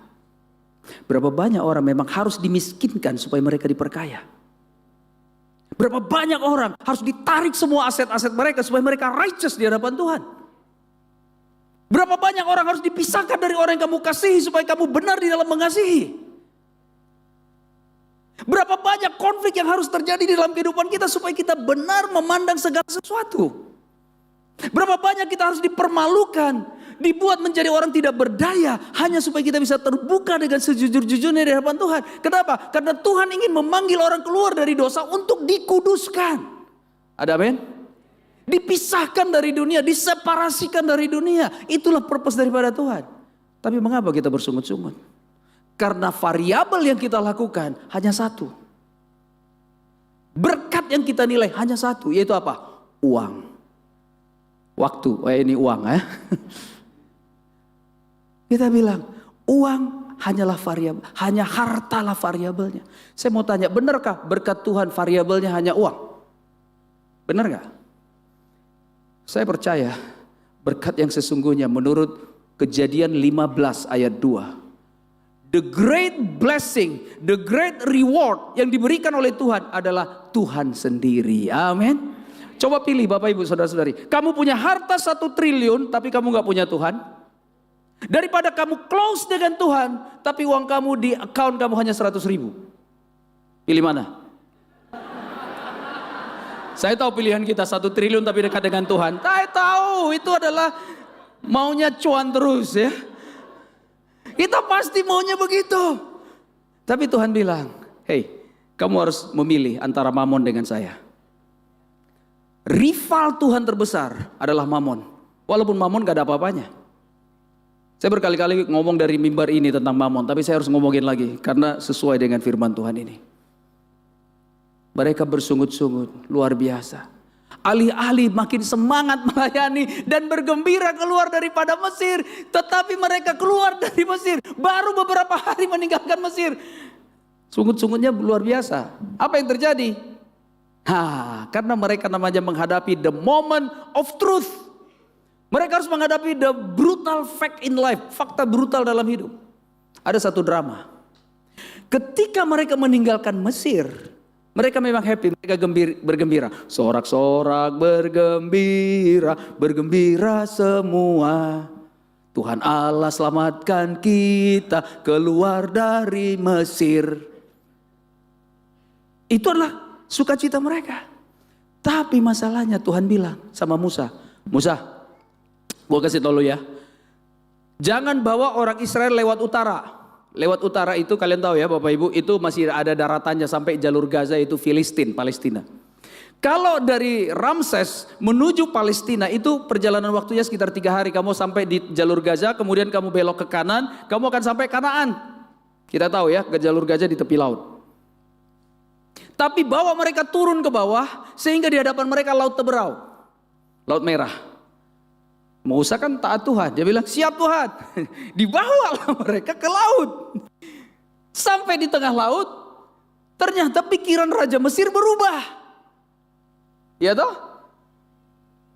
Berapa banyak orang memang harus dimiskinkan supaya mereka diperkaya. Berapa banyak orang harus ditarik semua aset-aset mereka supaya mereka righteous di hadapan Tuhan. Berapa banyak orang harus dipisahkan dari orang yang kamu kasihi supaya kamu benar di dalam mengasihi. Berapa banyak konflik yang harus terjadi di dalam kehidupan kita supaya kita benar memandang segala sesuatu. Berapa banyak kita harus dipermalukan, dibuat menjadi orang tidak berdaya hanya supaya kita bisa terbuka dengan sejujur-jujurnya di hadapan Tuhan. Kenapa? Karena Tuhan ingin memanggil orang keluar dari dosa untuk dikuduskan. Ada amin? Dipisahkan dari dunia, diseparasikan dari dunia. Itulah purpose daripada Tuhan. Tapi mengapa kita bersungut-sungut? Karena variabel yang kita lakukan hanya satu. Berkat yang kita nilai hanya satu, yaitu apa? Uang. Waktu, ini uang ya. Kita bilang, uang hanyalah variabel, hanya hartalah variabelnya. Saya mau tanya, benarkah berkat Tuhan variabelnya hanya uang? Benar gak? Saya percaya berkat yang sesungguhnya menurut Kejadian 15 ayat 2. The great blessing, the great reward yang diberikan oleh Tuhan adalah Tuhan sendiri. Amin. Coba pilih Bapak Ibu Saudara-saudari. Kamu punya harta 1 triliun tapi kamu gak punya Tuhan. Daripada kamu close dengan Tuhan tapi uang kamu di account kamu hanya 100 ribu. Pilih mana? Saya tahu pilihan kita 1 triliun tapi dekat dengan Tuhan. Saya tahu itu adalah maunya cuan terus ya. Kita pasti maunya begitu. Tapi Tuhan bilang, hey, kamu harus memilih antara Mamon dengan saya. Rival Tuhan terbesar adalah Mamon. Walaupun Mamon gak ada apa-apanya. Saya berkali-kali ngomong dari mimbar ini tentang Mamon, tapi saya harus ngomongin lagi karena sesuai dengan firman Tuhan ini. Mereka bersungut-sungut, luar biasa. Alih-alih makin semangat melayani dan bergembira keluar daripada Mesir. Tetapi mereka keluar dari Mesir, baru beberapa hari meninggalkan Mesir. Sungut-sungutnya luar biasa. Apa yang terjadi? Karena mereka namanya menghadapi the moment of truth. Mereka harus menghadapi the brutal fact in life. Fakta brutal dalam hidup. Ada satu drama. Ketika mereka meninggalkan Mesir, mereka memang happy, mereka bergembira. Sorak-sorak bergembira, bergembira semua. Tuhan Allah selamatkan kita keluar dari Mesir. Itu adalah sukacita mereka. Tapi masalahnya Tuhan bilang sama Musa, Musa, gua kasih tau lu ya, jangan bawa orang Israel lewat utara. Lewat utara itu kalian tahu ya Bapak Ibu, itu masih ada daratannya sampai jalur Gaza, itu Palestina. Kalau dari Ramses menuju Palestina itu perjalanan waktunya sekitar 3 hari. Kamu sampai di jalur Gaza, kemudian kamu belok ke kanan, kamu akan sampai Kanaan. Kita tahu ya, ke jalur Gaza di tepi laut. Tapi bawa mereka turun ke bawah sehingga di hadapan mereka laut Teberau, Laut Merah. Musa kan taat Tuhan, dia bilang siap Tuhan. Dibawalah mereka ke laut. Sampai di tengah laut, ternyata pikiran Raja Mesir berubah. Ya toh?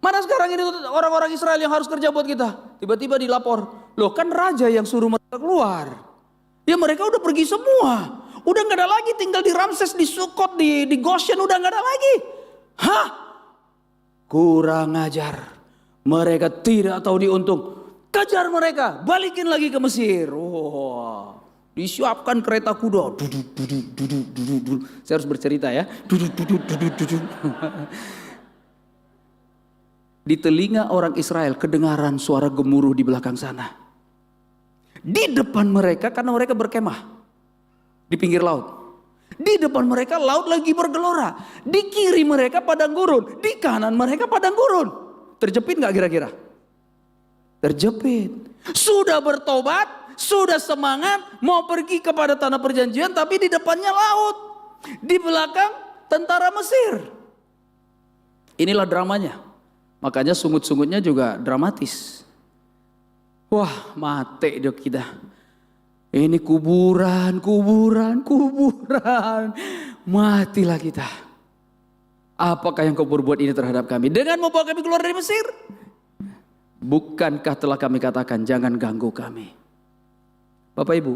Mana sekarang ini orang-orang Israel yang harus kerja buat kita? Tiba-tiba dilapor, loh kan raja yang suruh mereka keluar. Ya mereka udah pergi semua. Udah gak ada lagi tinggal di Ramses, di Sukot, di Goshen, udah gak ada lagi. Hah? Kurang ajar. Mereka tidak tahu diuntung. Kejar mereka, balikin lagi ke Mesir. Wah, disiapkan kereta kuda. Saya harus bercerita ya. Di telinga orang Israel kedengaran suara gemuruh di belakang sana. Di depan mereka, karena mereka berkemah di pinggir laut. Di depan mereka laut lagi bergelora. Di kiri mereka padang gurun. Di kanan mereka padang gurun. Terjepit gak kira-kira? Terjepit. Sudah bertobat, sudah semangat, mau pergi kepada tanah perjanjian, tapi di depannya laut. Di belakang tentara Mesir. Inilah dramanya. Makanya sungut-sungutnya juga dramatis. Wah, mati dok kita. Ini kuburan. Matilah kita. Apakah yang kau berbuat ini terhadap kami? Dengan membawa kami keluar dari Mesir? Bukankah telah kami katakan jangan ganggu kami? Bapak Ibu,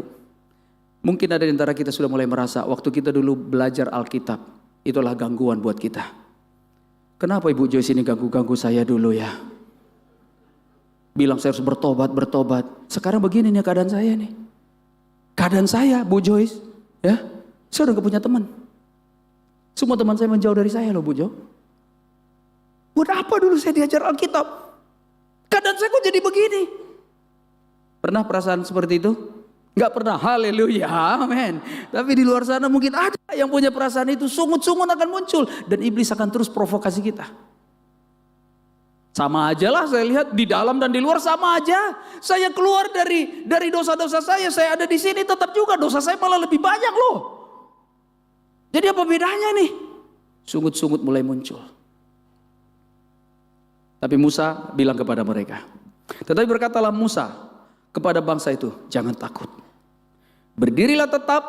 mungkin ada di antara kita sudah mulai merasa waktu kita dulu belajar Alkitab, itulah gangguan buat kita. Kenapa Ibu Joyce ini ganggu-ganggu saya dulu ya? Bilang saya harus bertobat. Sekarang begini nih keadaan saya nih. Keadaan saya Bu Joyce, ya, saya udah gak punya teman. Semua teman saya menjauh dari saya loh Bu Jo. Buat apa dulu saya diajar Alkitab? Keadaan saya kok jadi begini? Pernah perasaan seperti itu? Gak pernah, haleluya, amin. Tapi di luar sana mungkin ada yang punya perasaan itu. Sungut-sungut akan muncul. Dan iblis akan terus provokasi kita. Sama aja lah saya lihat di dalam dan di luar sama aja. Saya keluar dari dosa-dosa saya ada di sini tetap juga dosa saya malah lebih banyak loh. Jadi apa bedanya nih? Sungut-sungut mulai muncul. Tapi Musa bilang kepada mereka. Tetapi berkatalah Musa kepada bangsa itu, jangan takut. Berdirilah tetap,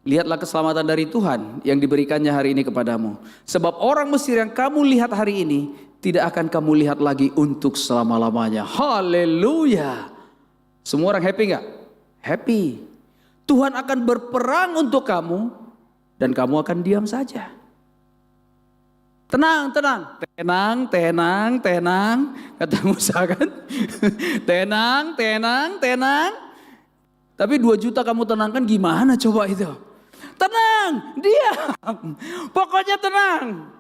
lihatlah keselamatan dari Tuhan yang diberikannya hari ini kepadamu. Sebab orang Mesir yang kamu lihat hari ini, tidak akan kamu lihat lagi untuk selama-lamanya. Haleluya. Semua orang happy gak? Happy. Tuhan akan berperang untuk kamu dan kamu akan diam saja. Tenang, tenang, tenang, tenang, tenang, kata Musa kan. Tenang, tenang, tenang. Tapi 2 juta kamu tenangkan gimana coba itu? Tenang, diam. Pokoknya tenang.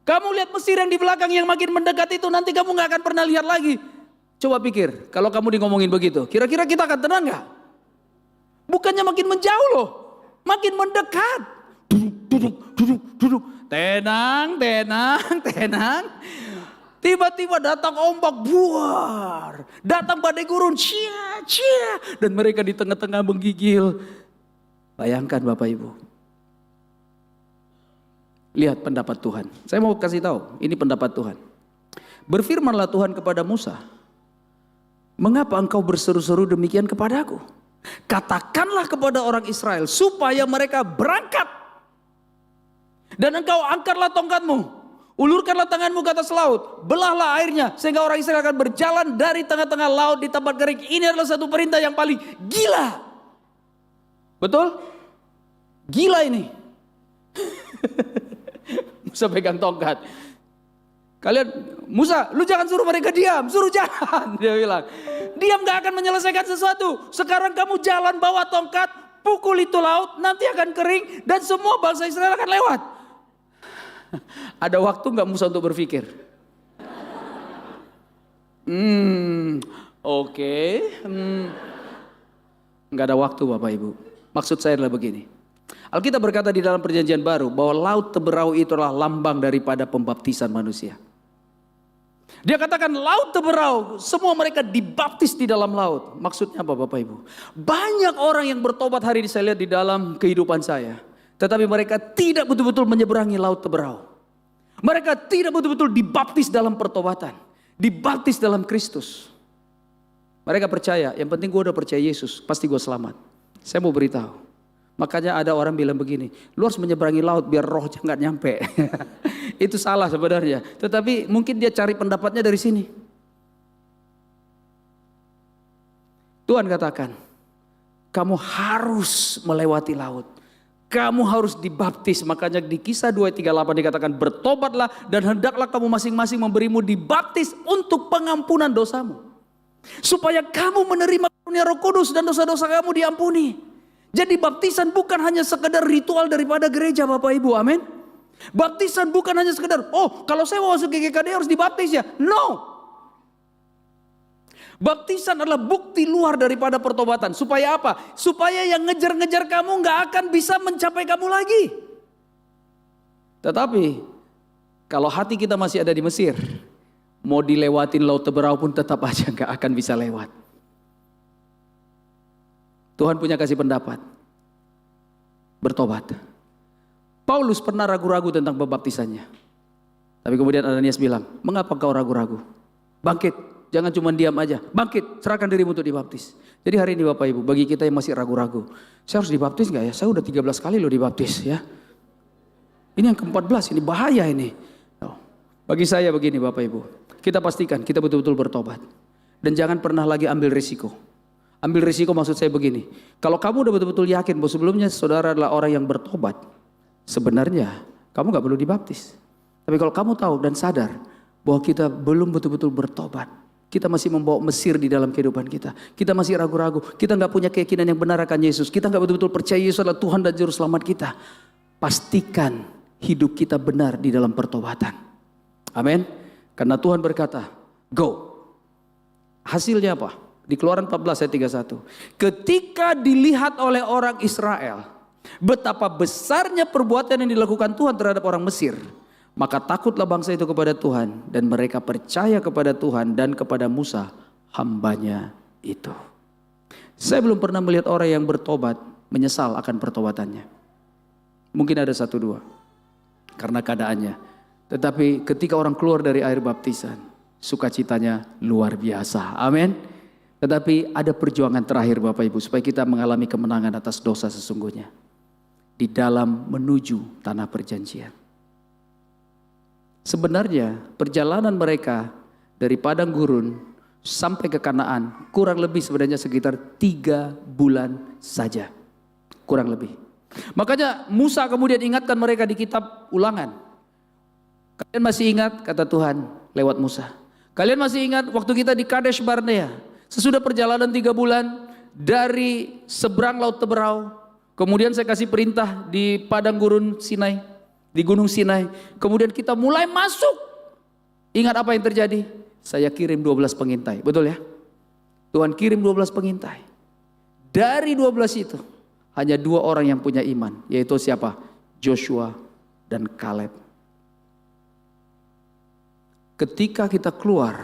Kamu lihat Mesir yang di belakang yang makin mendekat itu, nanti kamu gak akan pernah lihat lagi. Coba pikir, kalau kamu ngomongin begitu, kira-kira kita akan tenang gak? Bukannya makin menjauh loh, makin mendekat. Duduk. Tenang, tenang, tenang. Tiba-tiba datang ombak buar, datang badai gurun, cia. Dan mereka di tengah-tengah menggigil. Bayangkan Bapak Ibu. Lihat pendapat Tuhan. Saya mau kasih tahu, ini pendapat Tuhan. Berfirmanlah Tuhan kepada Musa, mengapa engkau berseru-seru demikian kepadaku? Katakanlah kepada orang Israel supaya mereka berangkat. Dan engkau angkatlah tongkatmu, ulurkanlah tanganmu ke atas laut, belahlah airnya sehingga orang Israel akan berjalan dari tengah-tengah laut di tempat kering. Ini adalah satu perintah yang paling gila. Betul? Gila ini. Musa pegang tongkat. Kalian, Musa, lu jangan suruh mereka diam, suruh jalan. Dia bilang, diam gak akan menyelesaikan sesuatu. Sekarang kamu jalan bawa tongkat, pukul itu laut, nanti akan kering dan semua bangsa Israel akan lewat. Ada waktu gak Musa untuk berpikir? Oke. Gak ada waktu Bapak Ibu. Maksud saya adalah begini. Alkitab berkata di dalam perjanjian baru bahwa laut Teberau itu adalah lambang daripada pembaptisan manusia. Dia katakan laut Teberau, semua mereka dibaptis di dalam laut. Maksudnya apa Bapak Ibu? Banyak orang yang bertobat hari ini saya lihat di dalam kehidupan saya. Tetapi mereka tidak betul-betul menyeberangi laut Teberau. Mereka tidak betul-betul dibaptis dalam pertobatan. Dibaptis dalam Kristus. Mereka percaya, yang penting gue udah percaya Yesus, pasti gue selamat. Saya mau beritahu. Makanya ada orang bilang begini, lu harus menyeberangi laut biar rohnya nggak nyampe. Itu salah sebenarnya. Tetapi mungkin dia cari pendapatnya dari sini. Tuhan katakan, kamu harus melewati laut. Kamu harus dibaptis. Makanya di Kisah 2:38 dikatakan, bertobatlah dan hendaklah kamu masing-masing memberimu dibaptis untuk pengampunan dosamu. Supaya kamu menerima karunia Roh Kudus dan dosa-dosa kamu diampuni. Jadi baptisan bukan hanya sekedar ritual daripada gereja Bapak Ibu, amin. Baptisan bukan hanya sekedar, oh kalau saya mau masuk GKKD harus dibaptis ya. No. Baptisan adalah bukti luar daripada pertobatan. Supaya apa? Supaya yang ngejar-ngejar kamu gak akan bisa mencapai kamu lagi. Tetapi kalau hati kita masih ada di Mesir, mau dilewatin laut Teberau pun tetap aja gak akan bisa lewat. Tuhan punya kasih pendapat. Bertobat. Paulus pernah ragu-ragu tentang pembaptisannya. Tapi kemudian Ananias bilang, mengapa kau ragu-ragu? Bangkit, jangan cuma diam aja. Bangkit, serahkan dirimu untuk dibaptis. Jadi hari ini Bapak Ibu, bagi kita yang masih ragu-ragu, saya harus dibaptis gak ya? Saya udah 13 kali loh dibaptis ya. Ini yang ke-14, ini bahaya ini. Bagi saya begini Bapak Ibu, kita pastikan kita betul-betul bertobat. Dan jangan pernah lagi ambil risiko. Ambil risiko maksud saya begini, kalau kamu udah betul-betul yakin bahwa sebelumnya saudara adalah orang yang bertobat, sebenarnya kamu gak perlu dibaptis. Tapi kalau kamu tahu dan sadar bahwa kita belum betul-betul bertobat, kita masih membawa Mesir di dalam kehidupan kita, kita masih ragu-ragu, kita gak punya keyakinan yang benar akan Yesus, kita gak betul-betul percaya Yesus adalah Tuhan dan Juru Selamat kita, pastikan hidup kita benar di dalam pertobatan. Amin. Karena Tuhan berkata, go. Hasilnya apa? Di Keluaran 14 ayat 31. Ketika dilihat oleh orang Israel betapa besarnya perbuatan yang dilakukan Tuhan terhadap orang Mesir, maka takutlah bangsa itu kepada Tuhan dan mereka percaya kepada Tuhan dan kepada Musa hambanya itu. Saya belum pernah melihat orang yang bertobat menyesal akan pertobatannya. Mungkin ada 1-2 karena keadaannya. Tetapi ketika orang keluar dari air baptisan, sukacitanya luar biasa. Amin. Tetapi ada perjuangan terakhir Bapak Ibu supaya kita mengalami kemenangan atas dosa sesungguhnya. Di dalam menuju tanah perjanjian. Sebenarnya perjalanan mereka dari padang gurun sampai ke Kanaan kurang lebih sebenarnya sekitar 3 bulan saja. kurang lebih. Makanya Musa kemudian ingatkan mereka di kitab Ulangan. Kalian masih ingat kata Tuhan lewat Musa. Kalian masih ingat waktu kita di Kadesh Barnea. Sesudah perjalanan 3 bulan dari seberang Laut Teberau. Kemudian saya kasih perintah di padang gurun Sinai. Di Gunung Sinai. Kemudian kita mulai masuk. Ingat apa yang terjadi? Saya kirim 12 pengintai. Betul ya? Tuhan kirim 12 pengintai. Dari 12 itu hanya 2 orang yang punya iman. Yaitu siapa? Joshua dan Kaleb. Ketika kita keluar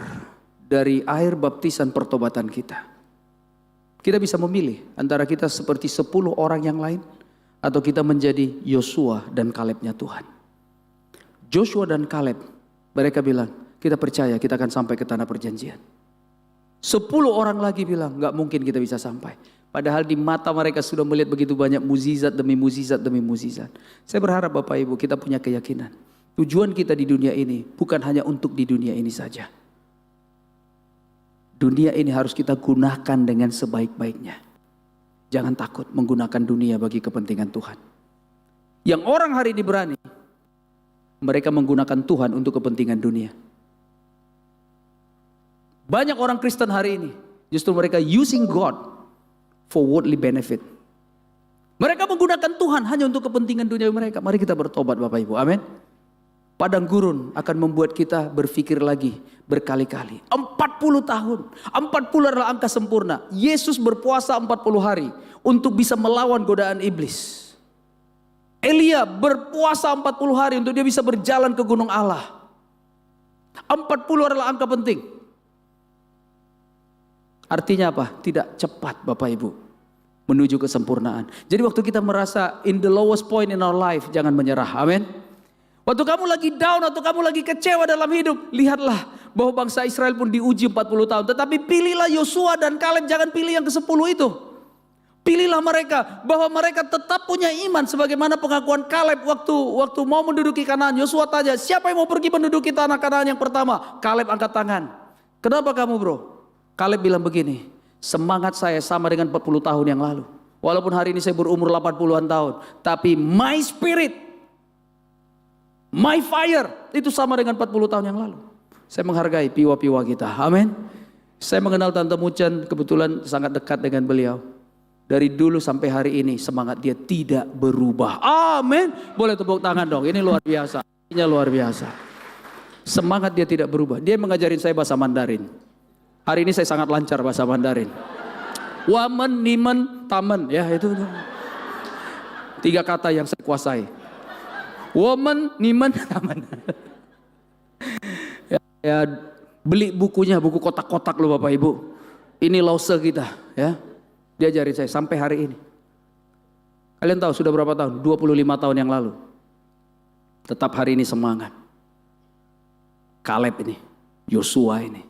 dari air baptisan pertobatan kita, kita bisa memilih antara kita seperti 10 orang yang lain atau kita menjadi Yosua dan Kalebnya Tuhan. Joshua dan Kaleb, mereka bilang, kita percaya kita akan sampai ke tanah perjanjian. 10 orang lagi bilang, gak mungkin kita bisa sampai. Padahal di mata mereka sudah melihat begitu banyak mukjizat demi mukjizat demi mukjizat. Saya berharap Bapak Ibu kita punya keyakinan. Tujuan kita di dunia ini bukan hanya untuk di dunia ini saja. Dunia ini harus kita gunakan dengan sebaik-baiknya. Jangan takut menggunakan dunia bagi kepentingan Tuhan. Yang orang hari ini berani, mereka menggunakan Tuhan untuk kepentingan dunia. Banyak orang Kristen hari ini, justru mereka using God for worldly benefit. Mereka menggunakan Tuhan hanya untuk kepentingan dunia mereka. Mari kita bertobat Bapak Ibu, amin. Padang gurun akan membuat kita berpikir lagi berkali-kali. 40 tahun. 40 adalah angka sempurna. Yesus berpuasa 40 hari untuk bisa melawan godaan iblis. Elia berpuasa 40 hari untuk dia bisa berjalan ke gunung Allah. 40 adalah angka penting. Artinya apa? Tidak cepat Bapak Ibu menuju kesempurnaan. Jadi waktu kita merasa in the lowest point in our life, jangan menyerah. Amin. Waktu kamu lagi down atau kamu lagi kecewa dalam hidup, lihatlah bahwa bangsa Israel pun diuji 40 tahun. Tetapi pilihlah Yosua dan Kaleb, jangan pilih yang ke-10 itu. Pilihlah mereka, bahwa mereka tetap punya iman sebagaimana pengakuan Kaleb waktu mau menduduki Kanaan. Yosua tanya, siapa yang mau pergi menduduki tanah Kanaan yang pertama? Kaleb angkat tangan. Kenapa kamu bro? Kaleb bilang begini, semangat saya sama dengan 40 tahun yang lalu. Walaupun hari ini saya berumur 80-an tahun, tapi my spirit, my fire itu sama dengan 40 tahun yang lalu. Saya menghargai piwa-piwa kita. Amin. Saya mengenal Tante Mucan, kebetulan sangat dekat dengan beliau. Dari dulu sampai hari ini semangat dia tidak berubah. Amin. Boleh tepuk tangan dong. Ini luar biasa. Ini luar biasa. Semangat dia tidak berubah. Dia mengajarin saya bahasa Mandarin. Hari ini saya sangat lancar bahasa Mandarin. Wamen, nimen, tamen. Ya itu. 3 kata yang saya kuasai. Woman, niman, taman. Ya, beli bukunya, buku kotak-kotak loh Bapak Ibu. Ini lause kita, ya. Diajarin saya sampai hari ini. Kalian tahu sudah berapa tahun? 25 tahun yang lalu. Tetap hari ini semangat. Kaleb ini, Yosua ini.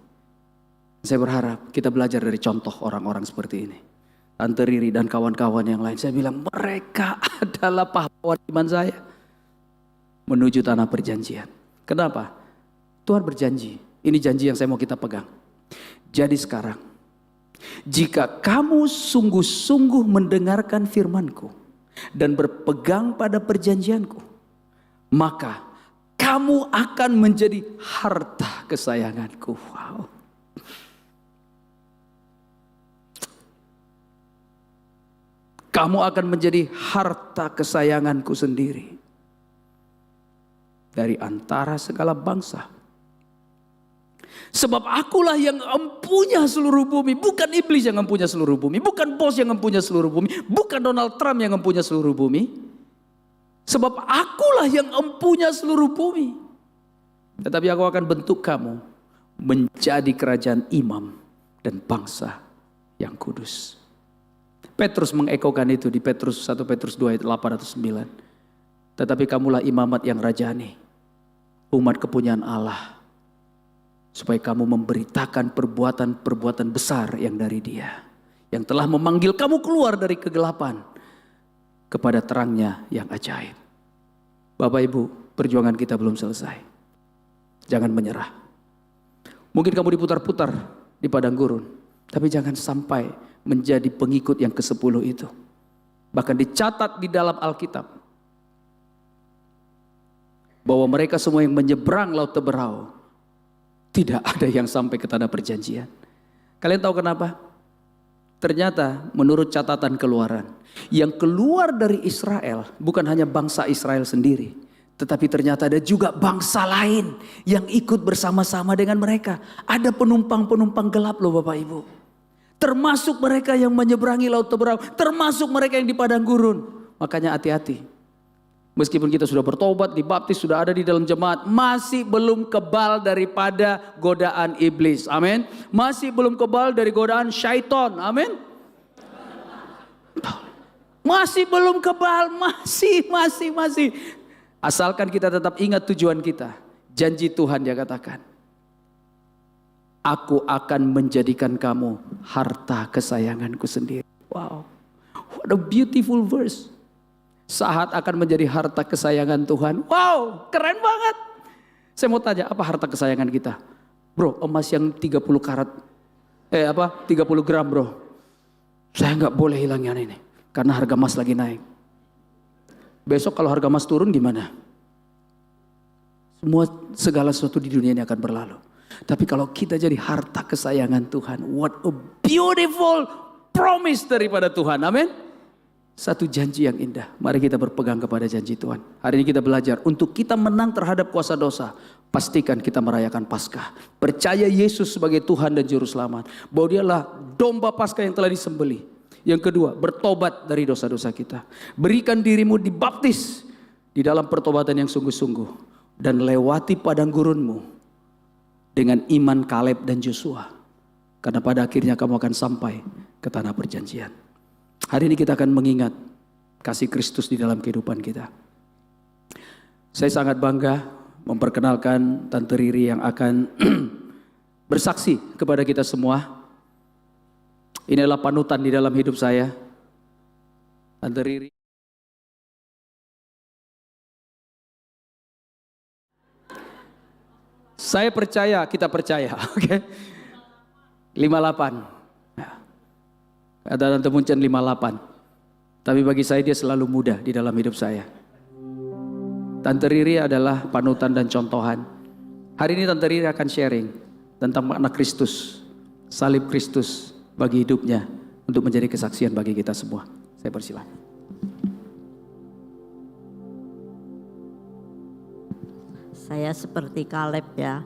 Saya berharap kita belajar dari contoh orang-orang seperti ini. Tante Riri dan kawan-kawan yang lain. Saya bilang mereka adalah pahlawan iman saya. Menuju tanah perjanjian. Kenapa? Tuhan berjanji. Ini janji yang saya mau kita pegang. Jadi sekarang, jika kamu sungguh-sungguh mendengarkan firman-Ku dan berpegang pada perjanjian-Ku, maka kamu akan menjadi harta kesayangan-Ku. Wow. Kamu akan menjadi harta kesayangan-Ku sendiri. Dari antara segala bangsa. Sebab akulah yang empunya seluruh bumi. Bukan iblis yang empunya seluruh bumi. Bukan bos yang empunya seluruh bumi. Bukan Donald Trump yang empunya seluruh bumi. Sebab akulah yang empunya seluruh bumi. Tetapi aku akan bentuk kamu menjadi kerajaan imam dan bangsa yang kudus. Petrus mengekokan itu di Petrus 1 Petrus 2 ayat 8 atau 9. Tetapi kamulah imamat yang rajani, umat kepunyaan Allah, supaya kamu memberitakan perbuatan-perbuatan besar yang dari Dia, yang telah memanggil kamu keluar dari kegelapan kepada terangnya yang ajaib. Bapak Ibu, perjuangan kita belum selesai. Jangan menyerah. Mungkin kamu diputar-putar di padang gurun, tapi jangan sampai menjadi pengikut yang ke-10 itu. Bahkan dicatat di dalam Alkitab bahwa mereka semua yang menyeberang Laut Teberau tidak ada yang sampai ke tanah perjanjian. Kalian tahu kenapa? Ternyata menurut catatan Keluaran, yang keluar dari Israel bukan hanya bangsa Israel sendiri, tetapi ternyata ada juga bangsa lain yang ikut bersama-sama dengan mereka. Ada penumpang-penumpang gelap loh Bapak Ibu. Termasuk mereka yang menyeberangi Laut Teberau, termasuk mereka yang di padang gurun. Makanya hati-hati. Meskipun kita sudah bertobat, dibaptis, sudah ada di dalam jemaat, masih belum kebal daripada godaan iblis. Amin. Masih belum kebal dari godaan syaitan. Amin. Masih belum kebal, masih. Asalkan kita tetap ingat tujuan kita. Janji Tuhan dia katakan, aku akan menjadikan kamu harta kesayanganku sendiri. Wow, what a beautiful verse. Saat akan menjadi harta kesayangan Tuhan. Wow, keren banget. Saya mau tanya, apa harta kesayangan kita? Bro, emas yang 30 karat. 30 gram bro. Saya nggak boleh hilangin ini. Karena harga emas lagi naik. Besok kalau harga emas turun gimana? Segala sesuatu di dunia ini akan berlalu. Tapi kalau kita jadi harta kesayangan Tuhan. What a beautiful promise daripada Tuhan. Amin. Satu janji yang indah. Mari kita berpegang kepada janji Tuhan. Hari ini kita belajar untuk kita menang terhadap kuasa dosa. Pastikan kita merayakan Paskah. Percaya Yesus sebagai Tuhan dan Juru Selamat. Bahwa dialah domba Paskah yang telah disembelih. Yang kedua, bertobat dari dosa-dosa kita. Berikan dirimu dibaptis di dalam pertobatan yang sungguh-sungguh. Dan lewati padang gurunmu dengan iman Kaleb dan Joshua. Karena pada akhirnya kamu akan sampai ke tanah perjanjian. Hari ini kita akan mengingat kasih Kristus di dalam kehidupan kita. Saya sangat bangga memperkenalkan Tante Riri yang akan bersaksi kepada kita semua. Ini adalah panutan di dalam hidup saya. Tante Riri. Saya percaya, kita percaya. Oke. 58. Ada Tante Munchen 58. Tapi bagi saya dia selalu muda di dalam hidup saya. Tante Riri adalah panutan dan contohan. Hari ini Tante Riri akan sharing tentang makna Kristus, salib Kristus bagi hidupnya untuk menjadi kesaksian bagi kita semua. Saya persilakan. Saya seperti Kaleb ya.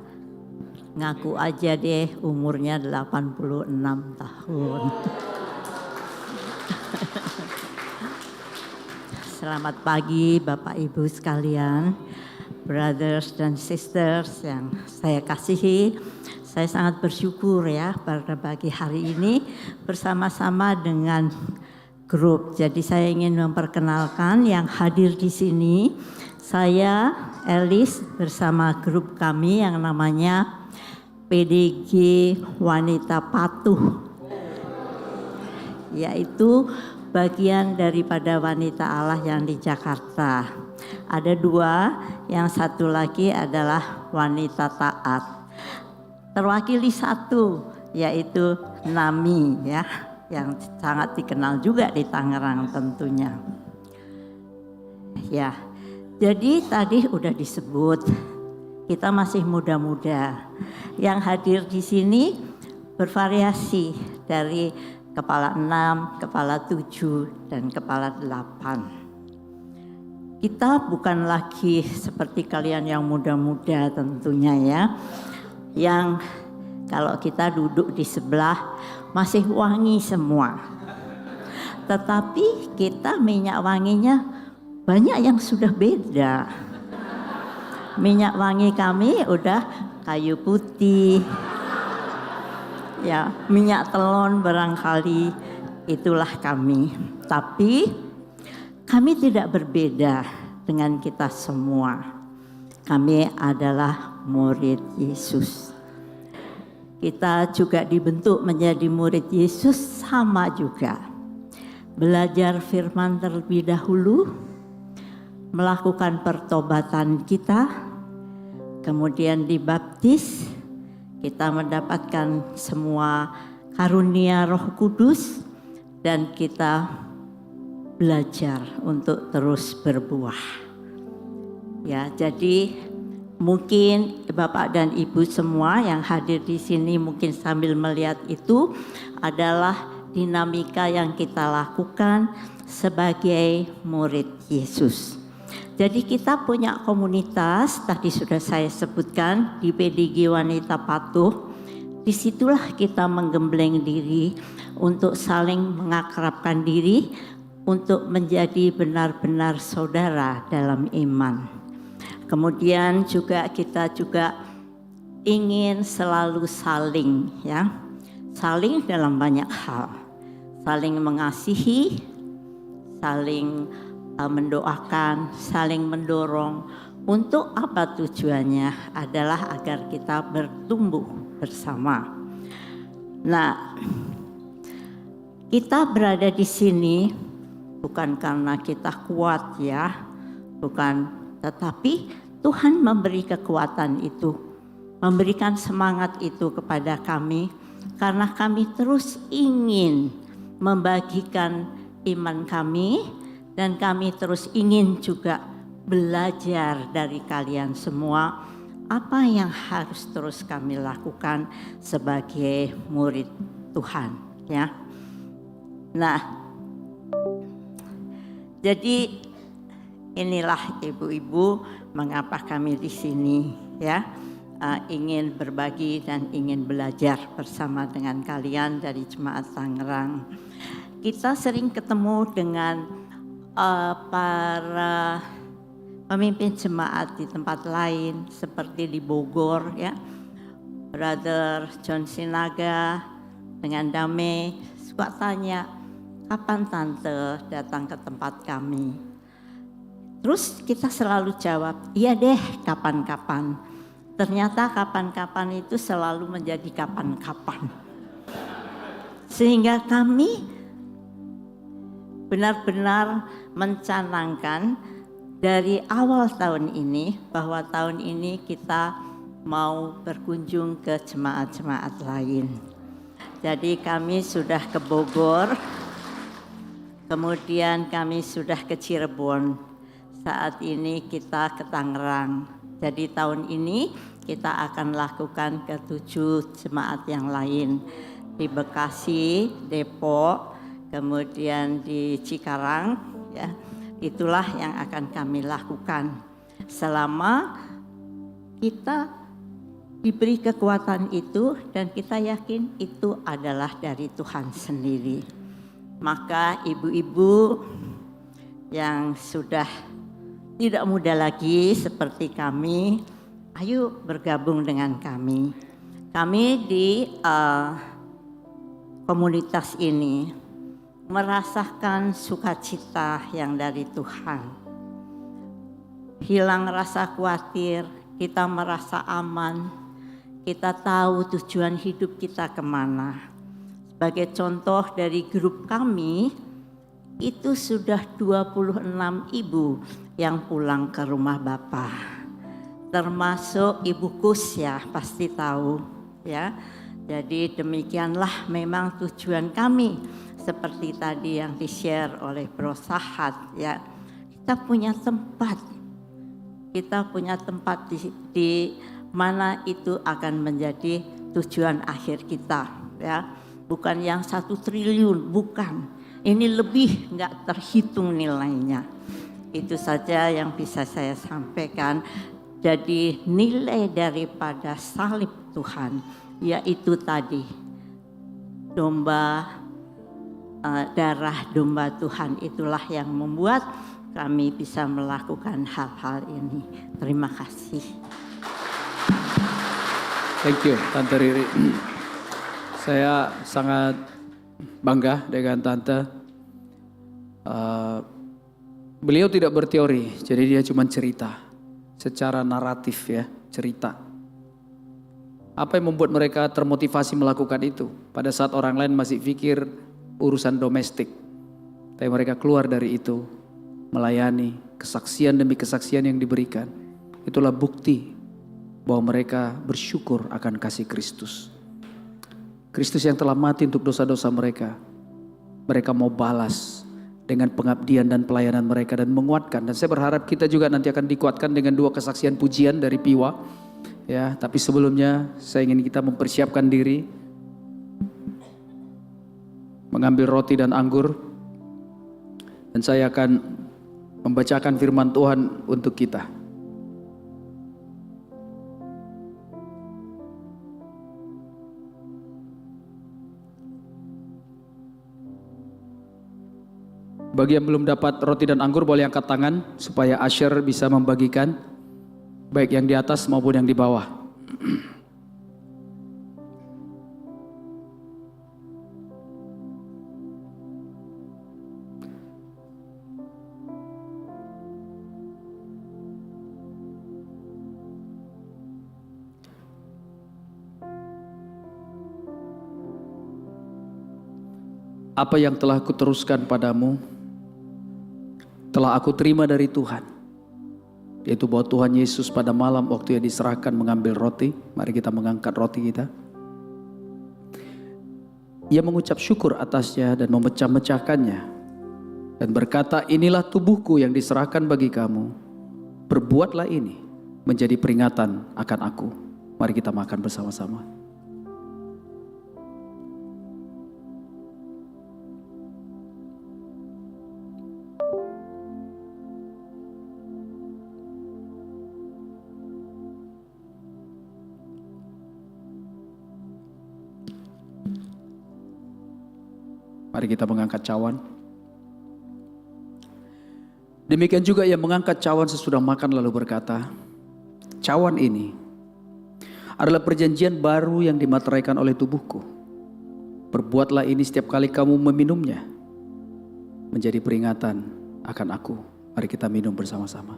Ngaku aja deh umurnya 86 tahun. Selamat pagi Bapak Ibu sekalian, brothers dan sisters yang saya kasihi. Saya sangat bersyukur ya pada pagi hari ini bersama-sama dengan grup. Jadi saya ingin memperkenalkan yang hadir di sini. Saya Elis bersama grup kami yang namanya PDG Wanita Patuh. Yaitu bagian daripada wanita Allah yang di Jakarta. Ada dua, yang satu lagi adalah wanita taat. Terwakili satu, yaitu Nami ya, yang sangat dikenal juga di Tangerang tentunya. Ya, jadi tadi udah disebut kita masih muda-muda. Yang hadir di sini bervariasi dari kepala 6, kepala 7, dan kepala 8. Kita bukan lagi seperti kalian yang muda-muda tentunya ya. Yang kalau kita duduk di sebelah masih wangi semua. Tetapi kita minyak wanginya banyak yang sudah beda. Minyak wangi kami udah kayu putih. Ya, minyak telon barangkali itulah kami. Tapi kami tidak berbeda dengan kita semua. Kami adalah murid Yesus. Kita juga dibentuk menjadi murid Yesus sama juga. Belajar firman terlebih dahulu, melakukan pertobatan kita, kemudian dibaptis. Kita mendapatkan semua karunia Roh Kudus dan kita belajar untuk terus berbuah. Ya, jadi mungkin Bapak dan Ibu semua yang hadir di sini mungkin sambil melihat itu adalah dinamika yang kita lakukan sebagai murid Yesus. Jadi kita punya komunitas, tadi sudah saya sebutkan di PDG Wanita Patuh. Disitulah kita menggembleng diri untuk saling mengakrabkan diri, untuk menjadi benar-benar saudara dalam iman. Kemudian juga kita juga ingin selalu saling, ya, saling dalam banyak hal, saling mengasihi, saling mendoakan, saling mendorong. Untuk apa tujuannya? Adalah agar kita bertumbuh bersama. Nah, kita berada di sini bukan karena kita kuat, ya, bukan, tetapi Tuhan memberi kekuatan itu, memberikan semangat itu kepada kami karena kami terus ingin membagikan iman kami dan kami terus ingin juga belajar dari kalian semua apa yang harus terus kami lakukan sebagai murid Tuhan, ya. Nah, jadi inilah ibu-ibu mengapa kami di sini, ya, ingin berbagi dan ingin belajar bersama dengan kalian dari Jemaat Tangerang. Kita sering ketemu dengan para pemimpin jemaat di tempat lain seperti di Bogor, ya, Brother John Sinaga dengan Dame suka tanya, kapan tante datang ke tempat kami? Terus kita selalu jawab, iya deh kapan-kapan. Ternyata kapan-kapan itu selalu menjadi kapan-kapan. Sehingga kami benar-benar mencanangkan dari awal tahun ini bahwa tahun ini kita mau berkunjung ke jemaat-jemaat lain. Jadi kami sudah ke Bogor, kemudian kami sudah ke Cirebon. Saat ini kita ke Tangerang. Jadi tahun ini kita akan lakukan ke 7 jemaat yang lain. Di Bekasi, Depok, kemudian di Cikarang, ya. Itulah yang akan kami lakukan selama kita diberi kekuatan itu dan kita yakin itu adalah dari Tuhan sendiri. Maka ibu-ibu yang sudah tidak muda lagi seperti kami, ayo bergabung dengan kami. Kami di komunitas ini merasakan sukacita yang dari Tuhan. Hilang rasa khawatir, kita merasa aman, kita tahu tujuan hidup kita kemana. Sebagai contoh dari grup kami, itu sudah 26 ibu yang pulang ke rumah Bapak. Termasuk Ibu Kus, ya, pasti tahu, ya. Jadi demikianlah memang tujuan kami. Seperti tadi yang di-share oleh Bro Sahat, ya. Kita punya tempat di mana itu akan menjadi tujuan akhir kita, ya. Bukan yang 1 triliun, bukan. Ini lebih nggak terhitung nilainya. Itu saja yang bisa saya sampaikan. Jadi nilai daripada salib Tuhan, yaitu tadi darah domba Tuhan itulah yang membuat kami bisa melakukan hal-hal ini. Terima kasih. Thank you, Tante Riri. Saya sangat bangga dengan Tante. Beliau tidak berteori, jadi dia cuma cerita secara naratif, ya, cerita. Apa yang membuat mereka termotivasi melakukan itu? Pada saat orang lain masih pikir urusan domestik, tapi mereka keluar dari itu, melayani, kesaksian demi kesaksian yang diberikan. Itulah bukti bahwa mereka bersyukur akan kasih Kristus. Kristus yang telah mati untuk dosa-dosa mereka. Mereka mau balas dengan pengabdian dan pelayanan mereka dan menguatkan. Dan saya berharap kita juga nanti akan dikuatkan dengan 2 kesaksian pujian dari Piwa. Ya, tapi sebelumnya saya ingin kita mempersiapkan diri, mengambil roti dan anggur, dan saya akan membacakan firman Tuhan untuk kita. Bagi yang belum dapat roti dan anggur boleh angkat tangan supaya Asher bisa membagikan, baik yang di atas maupun yang di bawah. Apa yang telah kuteruskan padamu telah aku terima dari Tuhan, yaitu bahwa Tuhan Yesus pada malam waktu ia diserahkan mengambil roti. Mari kita mengangkat roti kita. Ia mengucap syukur atasnya dan memecah-mecahkannya dan berkata, inilah tubuhku yang diserahkan bagi kamu. Perbuatlah ini menjadi peringatan akan aku. Mari kita makan bersama-sama. Mari kita mengangkat cawan. Demikian juga ia mengangkat cawan sesudah makan lalu berkata, cawan ini adalah perjanjian baru yang dimateraikan oleh tubuhku. Perbuatlah ini setiap kali kamu meminumnya menjadi peringatan akan aku. Mari kita minum bersama-sama.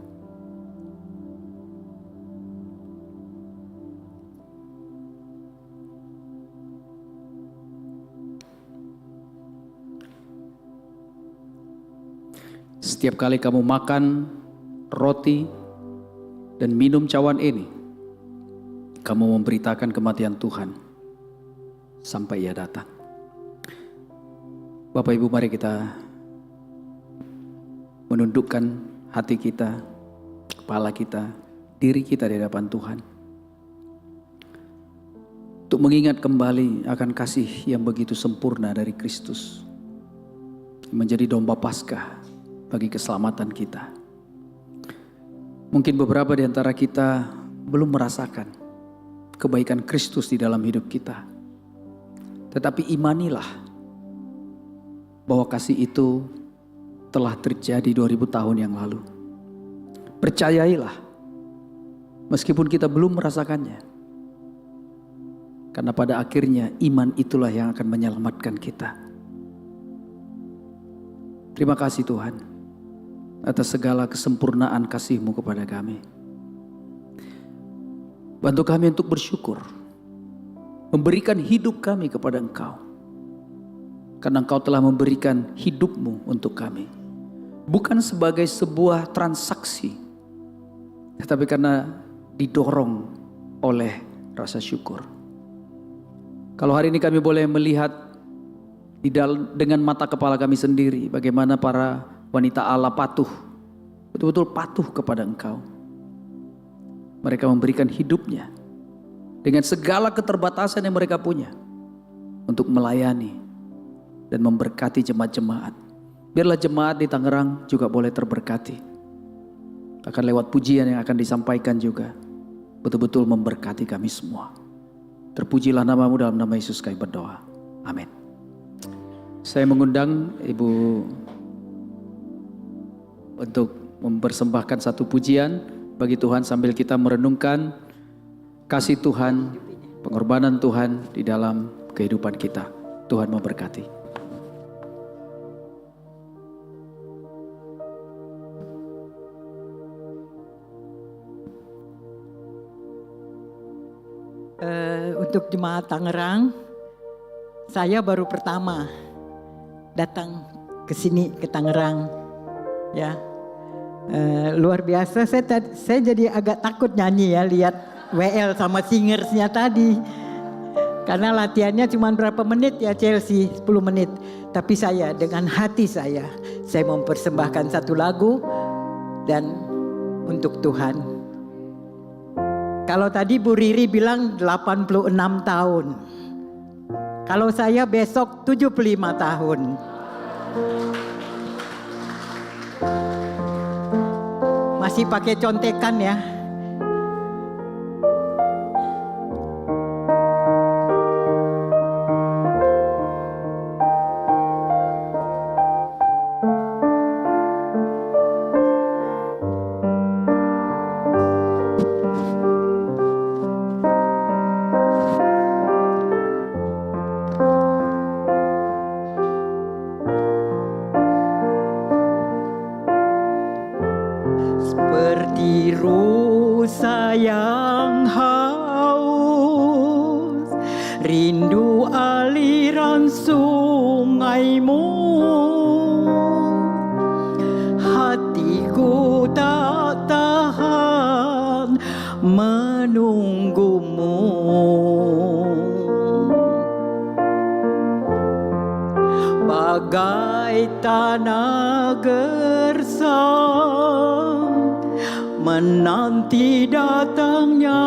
Setiap kali kamu makan roti dan minum cawan ini, kamu memberitakan kematian Tuhan sampai ia datang. Bapak Ibu, mari kita menundukkan hati kita, kepala kita, diri kita di hadapan Tuhan, untuk mengingat kembali akan kasih yang begitu sempurna dari Kristus, menjadi domba Paskah bagi keselamatan kita. Mungkin beberapa di antara kita belum merasakan kebaikan Kristus di dalam hidup kita. Tetapi imanilah bahwa kasih itu telah terjadi 2000 tahun yang lalu. Percayailah meskipun kita belum merasakannya. Karena pada akhirnya iman itulah yang akan menyelamatkan kita. Terima kasih Tuhan atas segala kesempurnaan kasih-Mu kepada kami. Bantu kami untuk bersyukur, memberikan hidup kami kepada Engkau. Karena Engkau telah memberikan hidup-Mu untuk kami. Bukan sebagai sebuah transaksi, tetapi karena didorong oleh rasa syukur. Kalau hari ini kami boleh melihat dengan mata kepala kami sendiri bagaimana para wanita Allah patuh, betul-betul patuh kepada Engkau. Mereka memberikan hidupnya dengan segala keterbatasan yang mereka punya untuk melayani dan memberkati jemaat-jemaat. Biarlah jemaat di Tangerang juga boleh terberkati. Akan lewat pujian yang akan disampaikan juga betul-betul memberkati kami semua. Terpujilah nama-Mu, dalam nama Yesus kami berdoa. Amin. Saya mengundang Ibu untuk mempersembahkan satu pujian bagi Tuhan sambil kita merenungkan kasih Tuhan, pengorbanan Tuhan di dalam kehidupan kita. Tuhan memberkati. Untuk jemaat Tangerang, saya baru pertama datang ke sini ke Tangerang, ya. Luar biasa, saya jadi agak takut nyanyi ya, lihat WL sama singersnya tadi. Karena latihannya cuma berapa menit ya Chelsea, 10 menit. Tapi saya dengan hati saya Saya mempersembahkan satu lagu dan untuk Tuhan. Kalau tadi Bu Riri bilang 86 tahun. Kalau saya besok 75 tahun. Masih pakai contekan ya. Seperti rusa yang haus, rindu aliran sungaimu. Hatiku tak tahan menunggumu. Bagai tanah gersang menanti datangnya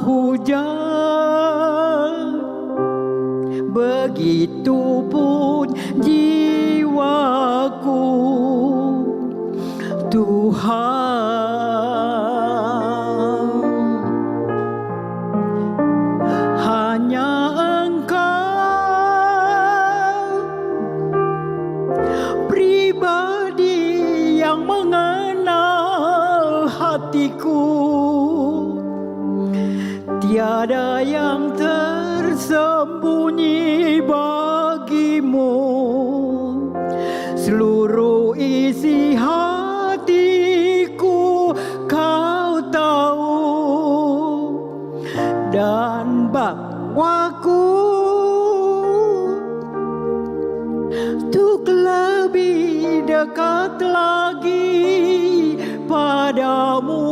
hujan, begitupun jiwaku Tuhan. Hanya Engkau pribadi yang mengenal hatiku. Tiada yang tersembunyi bagimu. Seluruh isi hatiku Kau tahu, dan bawaku untuk lebih dekat lagi padamu,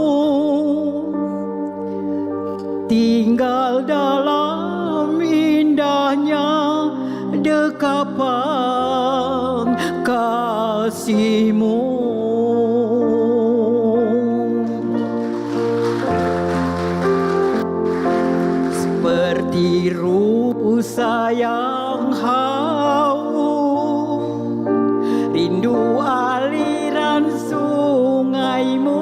tinggal dalam indahnya dekapan kasih-Mu. Seperti rusa yang haus, rindu aliran sungaimu.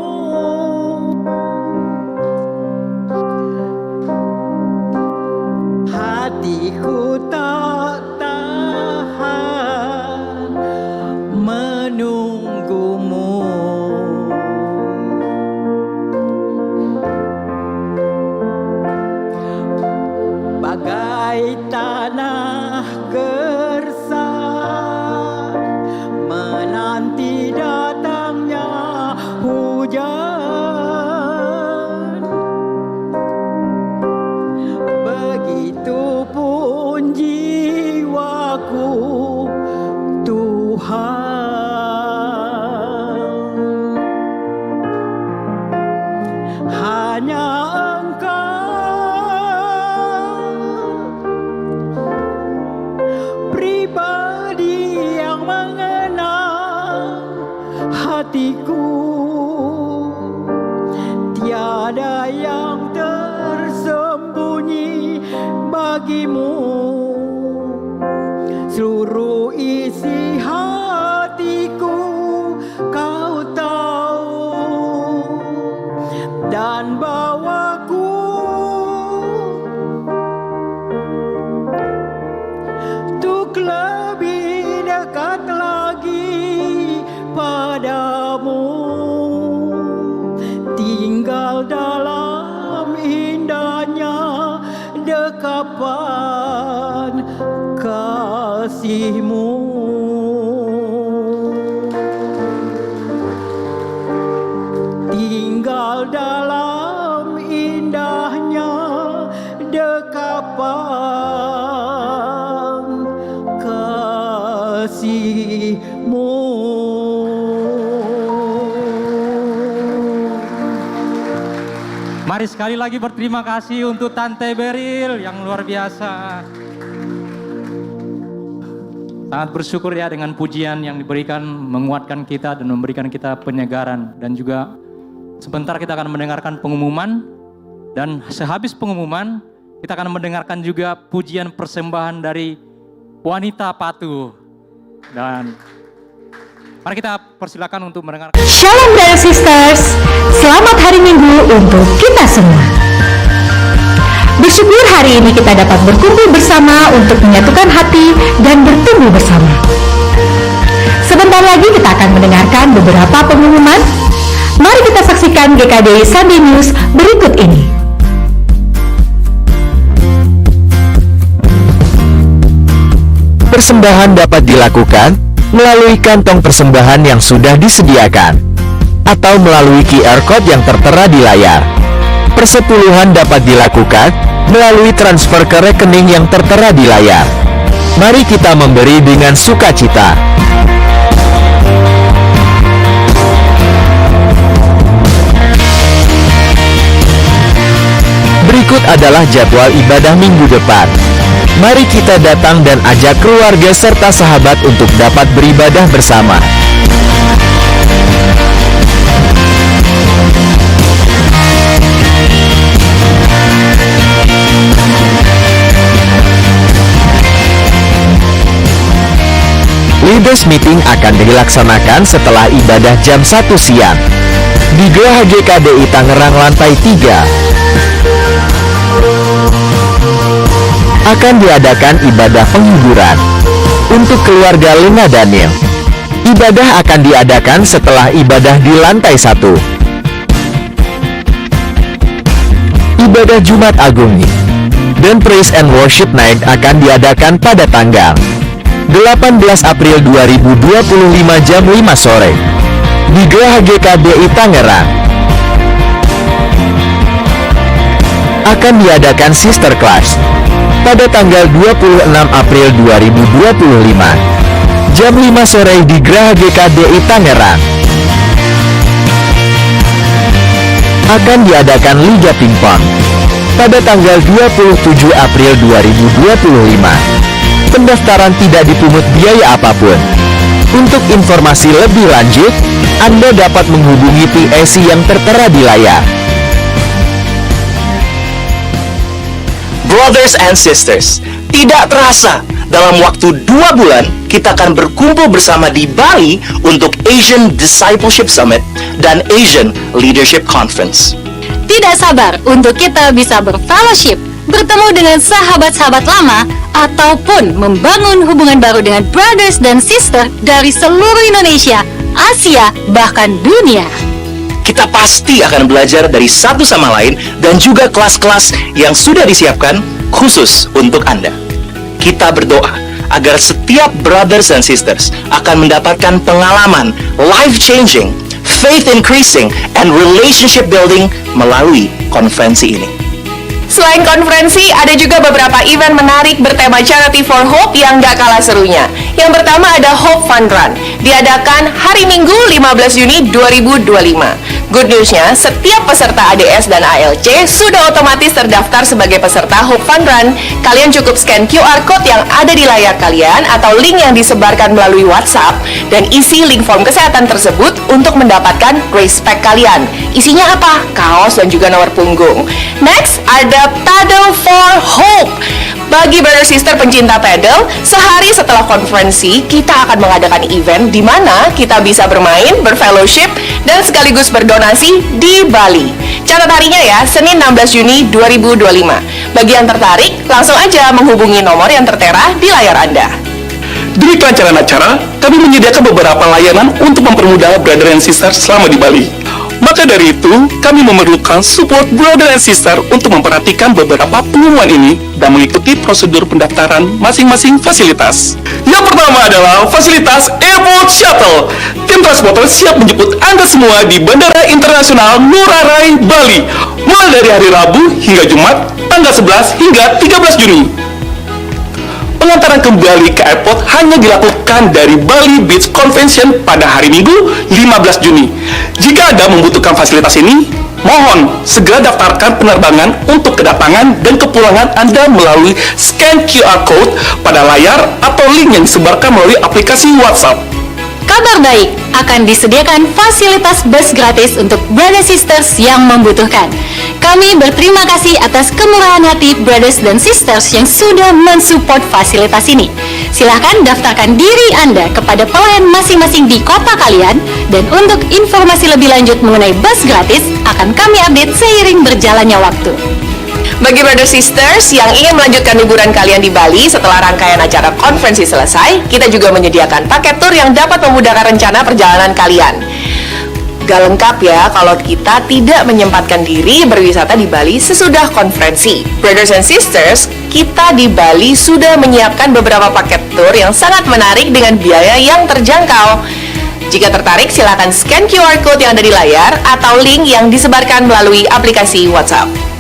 Hatiku tak tahan menunggumu. Bagai tanah gersang menanti datangnya hujan, begitupun jiwaku Tuhan. Hanya pribadi yang mengenal hatiku. Tiada yang tersembunyi bagimu. Seluruh isi hatiku Kau tahu, dan bawaku untuk lebih dekat lagi padamu, tinggal dalam indahnya dekapan kasih-Mu. Tinggal dalam indahnya dekapan kasih-Mu. Mari sekali lagi berterima kasih untuk Tante Beril yang luar biasa. Sangat bersyukur ya dengan pujian yang diberikan, menguatkan kita dan memberikan kita penyegaran. Dan juga sebentar kita akan mendengarkan pengumuman, dan sehabis pengumuman kita akan mendengarkan juga pujian persembahan dari Wanita Patuh. Dan mari kita persilakan untuk mendengarkan. Shalom Brothers Sisters, selamat hari Minggu untuk kita semua. Bersyukur hari ini kita dapat berkumpul bersama untuk menyatukan hati dan bertumbuh bersama. Sebentar lagi kita akan mendengarkan beberapa pengumuman. Mari kita saksikan GKDI Sunday News berikut ini. Persembahan dapat dilakukan melalui kantong persembahan yang sudah disediakan atau melalui QR Code yang tertera di layar. Persepuluhan dapat dilakukan melalui transfer ke rekening yang tertera di layar. Mari kita memberi dengan sukacita. Berikut adalah jadwal ibadah minggu depan. Mari kita datang dan ajak keluarga serta sahabat untuk dapat beribadah bersama. Leaders Meeting akan dilaksanakan setelah ibadah jam 1 siang di Geraha GKDI Tangerang lantai 3. Akan diadakan ibadah penghiburan untuk keluarga Lena Daniel. Ibadah akan diadakan setelah ibadah di lantai 1. Ibadah Jumat Agung dan Praise and Worship Night akan diadakan pada tanggal 18 April 2025 jam 5 sore di Geraha GKDI Tangerang. Akan diadakan Sister Class pada tanggal 26 April 2025 jam 5 sore di Geraha GKDI Tangerang. Akan diadakan Liga Pingpong pada tanggal 27 April 2025. Pendaftaran tidak dipungut biaya apapun. Untuk informasi lebih lanjut, Anda dapat menghubungi PAC yang tertera di layar. Brothers and sisters, tidak terasa dalam waktu 2 bulan kita akan berkumpul bersama di Bali untuk Asian Discipleship Summit dan Asian Leadership Conference. Tidak sabar untuk kita bisa berfellowship, bertemu dengan sahabat-sahabat lama, ataupun membangun hubungan baru dengan brothers dan sister dari seluruh Indonesia, Asia, bahkan dunia. Kita pasti akan belajar dari satu sama lain dan juga kelas-kelas yang sudah disiapkan khusus untuk Anda. Kita berdoa agar setiap brothers and sisters akan mendapatkan pengalaman life-changing, faith-increasing, and relationship-building melalui konferensi ini. Selain konferensi, ada juga beberapa event menarik bertema Charity for Hope yang gak kalah serunya. Yang pertama ada Hope Fun Run, diadakan hari Minggu 15 Juni 2025. Good newsnya, setiap peserta ADS dan ALC sudah otomatis terdaftar sebagai peserta Hope Fun Run. Kalian cukup scan QR Code yang ada di layar kalian atau link yang disebarkan melalui WhatsApp dan isi link form kesehatan tersebut untuk mendapatkan race pack kalian. Isinya apa? Kaos dan juga nomor punggung. Next, ada Paddle for Hope. Bagi brother sister pencinta paddle, sehari setelah konferensi, kita akan mengadakan event di mana kita bisa bermain, berfellowship, dan sekaligus berdonasi di Bali. Catat harinya ya, Senin 16 Juni 2025. Bagi yang tertarik, langsung aja menghubungi nomor yang tertera di layar Anda. Demi kelancaran acara, kami menyediakan beberapa layanan untuk mempermudah brother and sister selama di Bali. Maka dari itu, kami memerlukan support brother and sister untuk memperhatikan beberapa pengumuman ini dan mengikuti prosedur pendaftaran masing-masing fasilitas. Yang pertama adalah fasilitas Airport Shuttle. Tim transporter siap menjemput Anda semua di Bandara Internasional Ngurah Rai, Bali, mulai dari hari Rabu hingga Jumat, tanggal 11 hingga 13 Juni. Pengantaran kembali ke airport hanya dilakukan dari Bali Beach Convention pada hari Minggu 15 Juni. Jika Anda membutuhkan fasilitas ini, Mohon segera daftarkan penerbangan untuk kedatangan dan kepulangan Anda melalui scan QR Code pada layar atau link yang disebarkan melalui aplikasi WhatsApp. Kabar baik, akan disediakan fasilitas bus gratis untuk brothers sisters yang membutuhkan. Kami berterima kasih atas kemurahan hati brothers dan sisters yang sudah mensupport fasilitas ini. Silahkan daftarkan diri Anda kepada pelayan masing-masing di kota kalian, dan untuk informasi lebih lanjut mengenai bus gratis akan kami update seiring berjalannya waktu. Bagi brother sisters yang ingin melanjutkan liburan kalian di Bali setelah rangkaian acara konferensi selesai, kita juga menyediakan paket tour yang dapat memudahkan rencana perjalanan kalian. Gak lengkap ya kalau kita tidak menyempatkan diri berwisata di Bali sesudah konferensi. Brothers and sisters, kita di Bali sudah menyiapkan beberapa paket tour yang sangat menarik dengan biaya yang terjangkau. Jika tertarik, silakan scan QR Code yang ada di layar atau link yang disebarkan melalui aplikasi WhatsApp.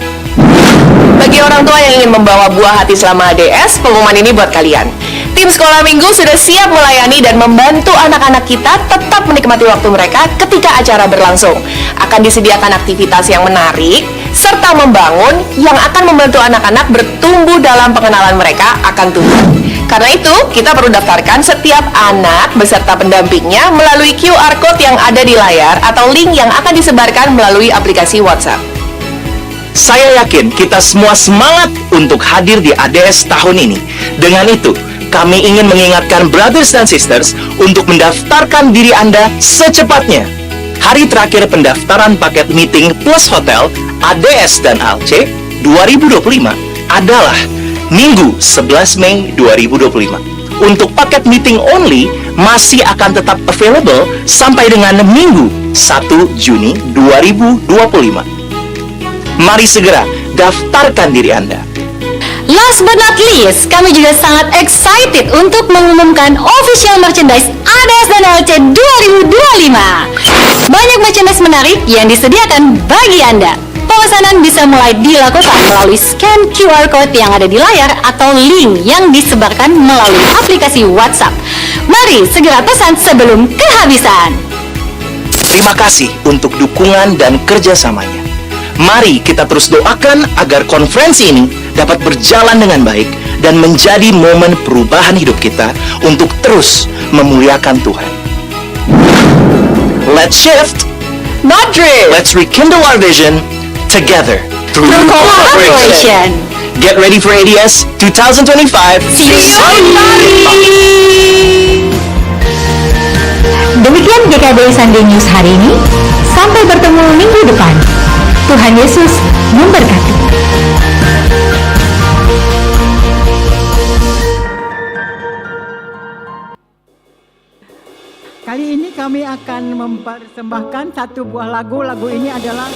Bagi orang tua yang ingin membawa buah hati selama ADS, pengumuman ini buat kalian. Tim sekolah minggu sudah siap melayani dan membantu anak-anak kita tetap menikmati waktu mereka ketika acara berlangsung. Akan disediakan aktivitas yang menarik, serta membangun yang akan membantu anak-anak bertumbuh dalam pengenalan mereka akan Tuhan. Karena itu, kita perlu daftarkan setiap anak beserta pendampingnya melalui QR Code yang ada di layar atau link yang akan disebarkan melalui aplikasi WhatsApp. Saya yakin kita semua semangat untuk hadir di ADS tahun ini. Dengan itu, kami ingin mengingatkan brothers dan sisters untuk mendaftarkan diri Anda secepatnya. Hari terakhir pendaftaran paket meeting plus hotel ADS dan ALC 2025 adalah Minggu 11 Mei 2025. Untuk paket meeting only masih akan tetap available sampai dengan Minggu 1 Juni 2025. Mari segera daftarkan diri Anda. Last but not least, kami juga sangat excited untuk mengumumkan official merchandise ADS dan ALC 2025. Banyak merchandise menarik yang disediakan bagi Anda. Pemesanan bisa mulai dilakukan melalui scan QR Code yang ada di layar atau link yang disebarkan melalui aplikasi WhatsApp. Mari segera pesan sebelum kehabisan. Terima kasih untuk dukungan dan kerjasamanya. Mari kita terus doakan agar konferensi ini dapat berjalan dengan baik dan menjadi momen perubahan hidup kita untuk terus memuliakan Tuhan. Let's shift, not drift. Let's rekindle our vision together through cooperation. Get ready for ADS 2025. See you in Bali. Demikian GKBI Sunday News hari ini. Sampai bertemu minggu depan. Tuhan Yesus memberkati. Kali ini kami akan mempersembahkan satu buah lagu. Lagu ini adalah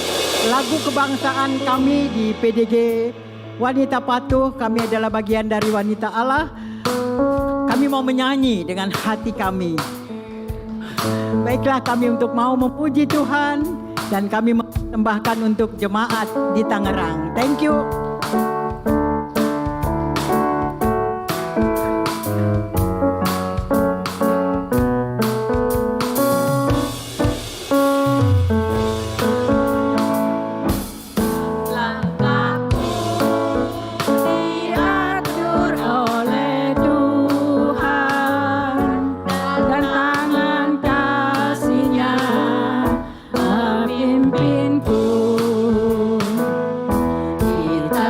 lagu kebangsaan kami di PDG Wanita Patuh. Kami adalah bagian dari Wanita Allah. Kami mau menyanyi dengan hati kami. Baiklah, kami untuk mau memuji Tuhan. Dan kami mempersembahkan untuk jemaat di Tangerang. Thank you. Kita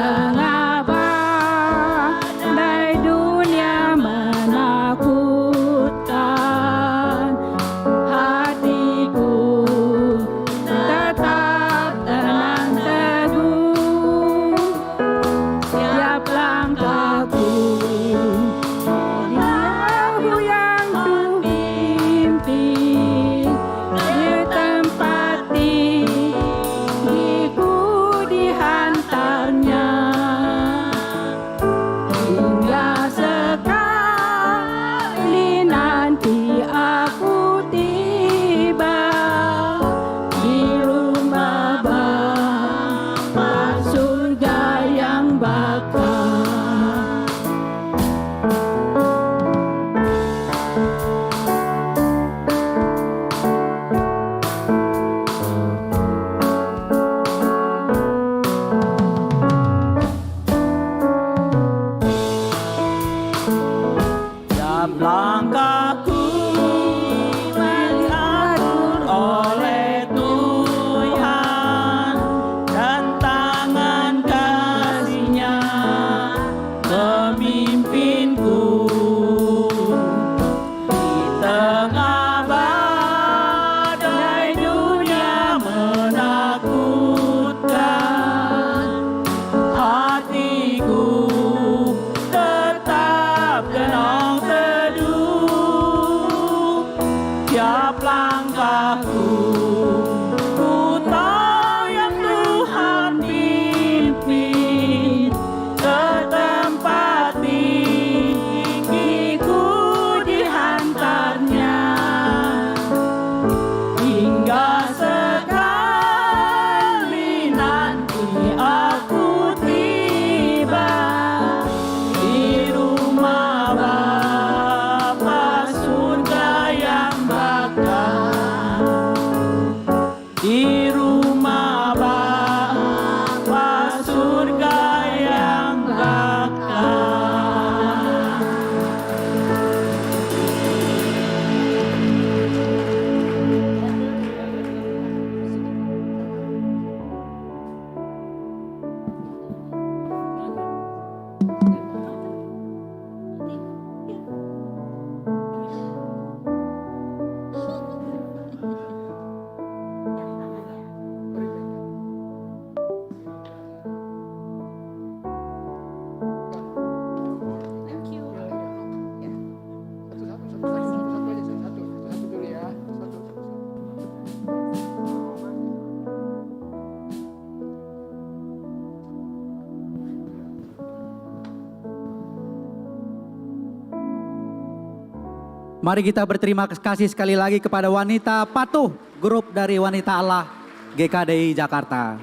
Mari kita berterima kasih sekali lagi kepada Wanita Patuh, grup dari Wanita Allah GKDI Jakarta.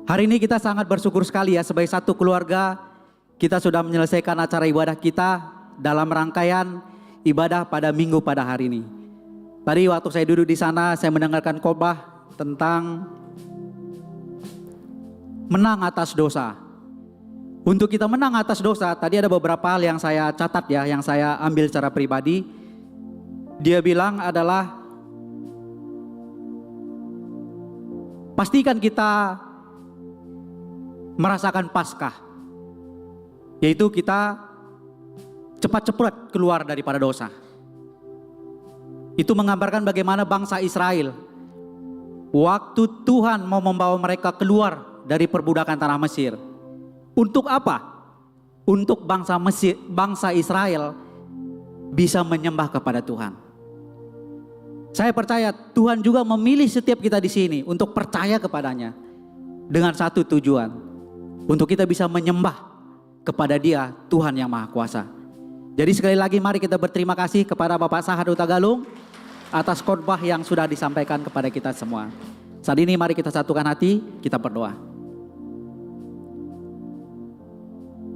Hari ini kita sangat bersyukur sekali ya, sebagai satu keluarga kita sudah menyelesaikan acara ibadah kita dalam rangkaian ibadah pada minggu pada hari ini. Tadi waktu saya duduk di sana, saya mendengarkan khotbah tentang menang atas dosa. Untuk kita menang atas dosa, tadi ada beberapa hal yang saya catat ya, yang saya ambil secara pribadi. Dia bilang adalah pastikan kita merasakan Paskah, yaitu kita cepat-cepat keluar daripada dosa. Itu menggambarkan bagaimana bangsa Israel waktu Tuhan mau membawa mereka keluar dari perbudakan tanah Mesir. Untuk apa? Untuk bangsa Israel bisa menyembah kepada Tuhan. Saya percaya Tuhan juga memilih setiap kita di sini untuk percaya kepadanya dengan satu tujuan, untuk kita bisa menyembah kepada Dia, Tuhan yang Maha Kuasa. Jadi sekali lagi mari kita berterima kasih kepada Bapak Sahad Huta Galung atas khotbah yang sudah disampaikan kepada kita semua. Saat ini mari kita satukan hati, kita berdoa.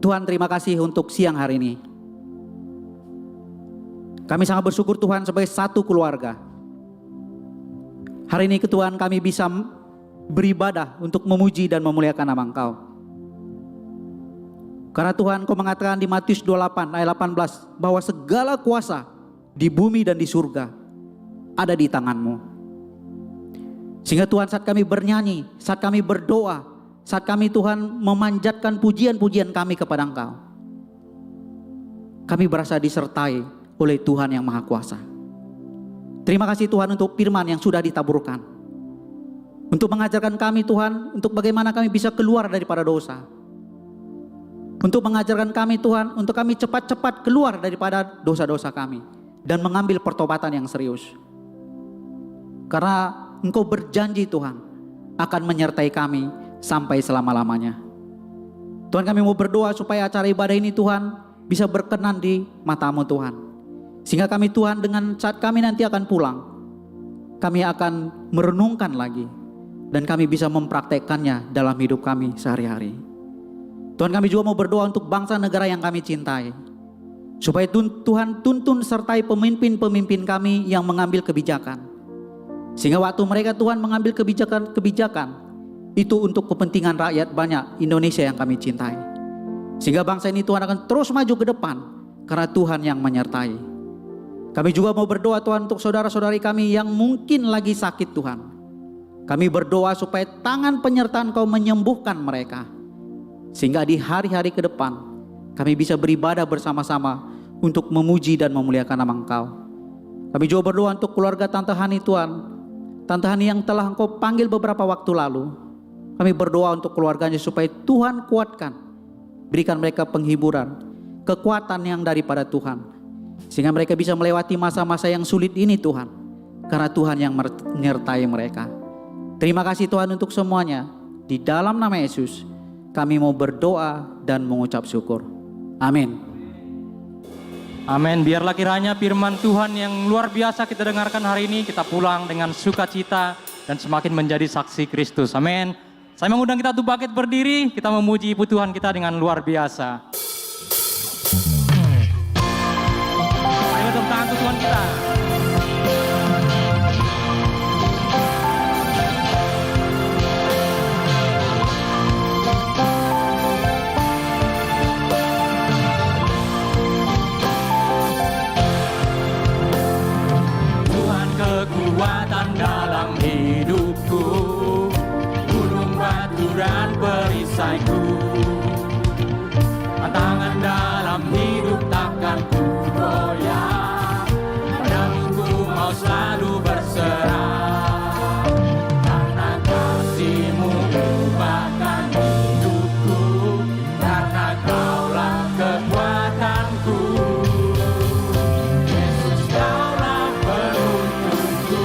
Tuhan, terima kasih untuk siang hari ini. Kami sangat bersyukur Tuhan sebagai satu keluarga. Hari ini Tuhan kami bisa beribadah untuk memuji dan memuliakan nama Engkau. Karena Tuhan Kau mengatakan di Matius 28 ayat 18 bahwa segala kuasa di bumi dan di surga ada di tangan-Mu. Sehingga Tuhan saat kami bernyanyi, saat kami berdoa, saat kami Tuhan memanjatkan pujian-pujian kami kepada Engkau, kami berasa disertai oleh Tuhan yang Maha Kuasa. Terima kasih Tuhan untuk firman yang sudah ditaburkan, untuk mengajarkan kami Tuhan untuk bagaimana kami bisa keluar daripada dosa, untuk mengajarkan kami Tuhan untuk kami cepat-cepat keluar daripada dosa-dosa kami dan mengambil pertobatan yang serius. Karena Engkau berjanji Tuhan akan menyertai kami sampai selama-lamanya. Tuhan, kami mau berdoa supaya acara ibadah ini Tuhan bisa berkenan di mata-Mu Tuhan. Sehingga kami Tuhan dengan saat kami nanti akan pulang, kami akan merenungkan lagi dan kami bisa mempraktekkannya dalam hidup kami sehari-hari. Tuhan, kami juga mau berdoa untuk bangsa negara yang kami cintai, supaya Tuhan tuntun sertai pemimpin-pemimpin kami yang mengambil kebijakan, sehingga waktu mereka Tuhan mengambil kebijakan itu untuk kepentingan rakyat banyak Indonesia yang kami cintai, sehingga bangsa ini Tuhan akan terus maju ke depan karena Tuhan yang menyertai. Kami juga mau berdoa Tuhan untuk saudara-saudari kami yang mungkin lagi sakit Tuhan. Kami berdoa supaya tangan penyertaan Kau menyembuhkan mereka, sehingga di hari-hari ke depan kami bisa beribadah bersama-sama untuk memuji dan memuliakan nama Engkau. Kami juga berdoa untuk keluarga Tante Hani Tuhan, Tante Hani yang telah Engkau panggil beberapa waktu lalu. Kami berdoa untuk keluarganya supaya Tuhan kuatkan, berikan mereka penghiburan, kekuatan yang daripada Tuhan, sehingga mereka bisa melewati masa-masa yang sulit ini Tuhan, karena Tuhan yang menyertai mereka. Terima kasih Tuhan untuk semuanya. Di dalam nama Yesus kami mau berdoa dan mengucap syukur. Amin. Amin. Biarlah kiranya firman Tuhan yang luar biasa kita dengarkan hari ini, kita pulang dengan sukacita dan semakin menjadi saksi Kristus. Amin. Saya mengundang kita untuk bangkit berdiri, kita memuji Ibu Tuhan kita dengan luar biasa. Ayo tepuk tangan untuk Tuhan kita. Tuhan kekuatan dalam hidupku, gunung batu dan perisaiku, tantangan dalam hidup takkan ku goyah, padamu ku mau selalu berserah, karena kasih-Mu ubahkan hidupku, karena Kaulah kekuatanku. Yesus, Kaulah penuntunku,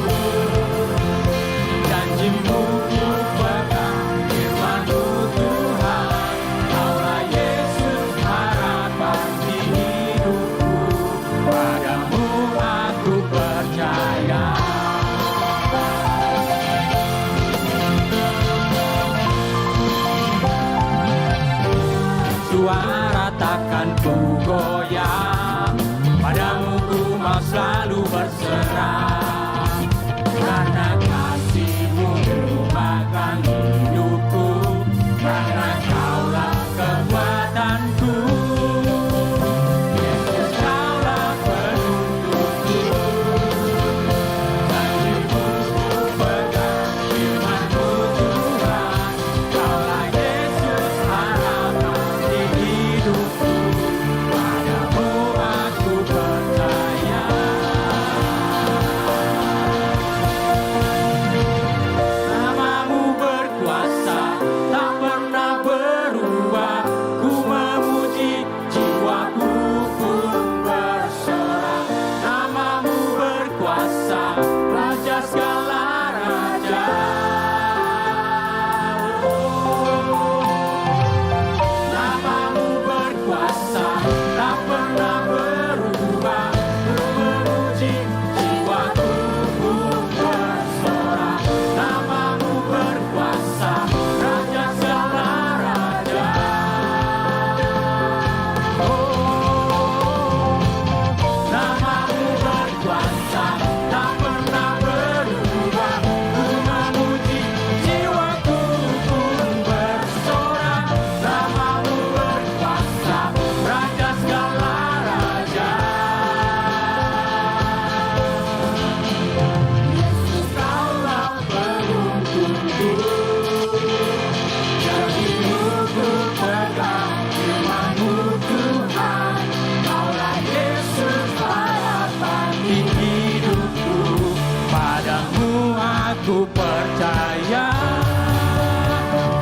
aku percaya,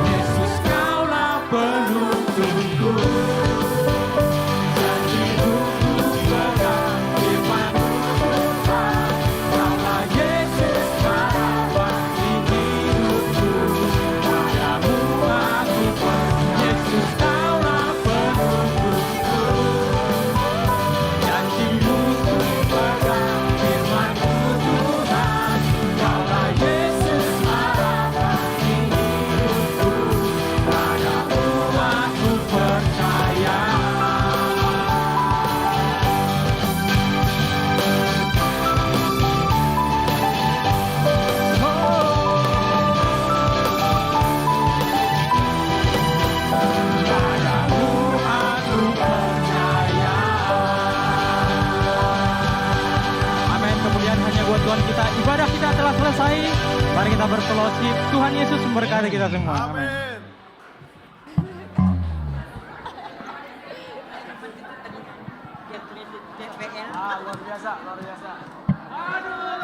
Yesus kaulah penuntunku. Janji-Mu ku pegang, firman-Mu Tuhan, kaulah Yesus harapan di hidupku. Padamu aku percaya, Yesus kaulah penuntunku. Janji-Mu ku pegang, firman-Mu Tuhan, kaulah Yesus harapan di hidupku. Padamu aku percaya. Padamu aku percaya. Amin. Kemuliaan hanya buat Tuhan kita. Ibadah kita telah selesai. Mari kita berfellowship. Tuhan Yesus memberkati kita semua. Amin. Luar biasa, luar biasa. Aduh,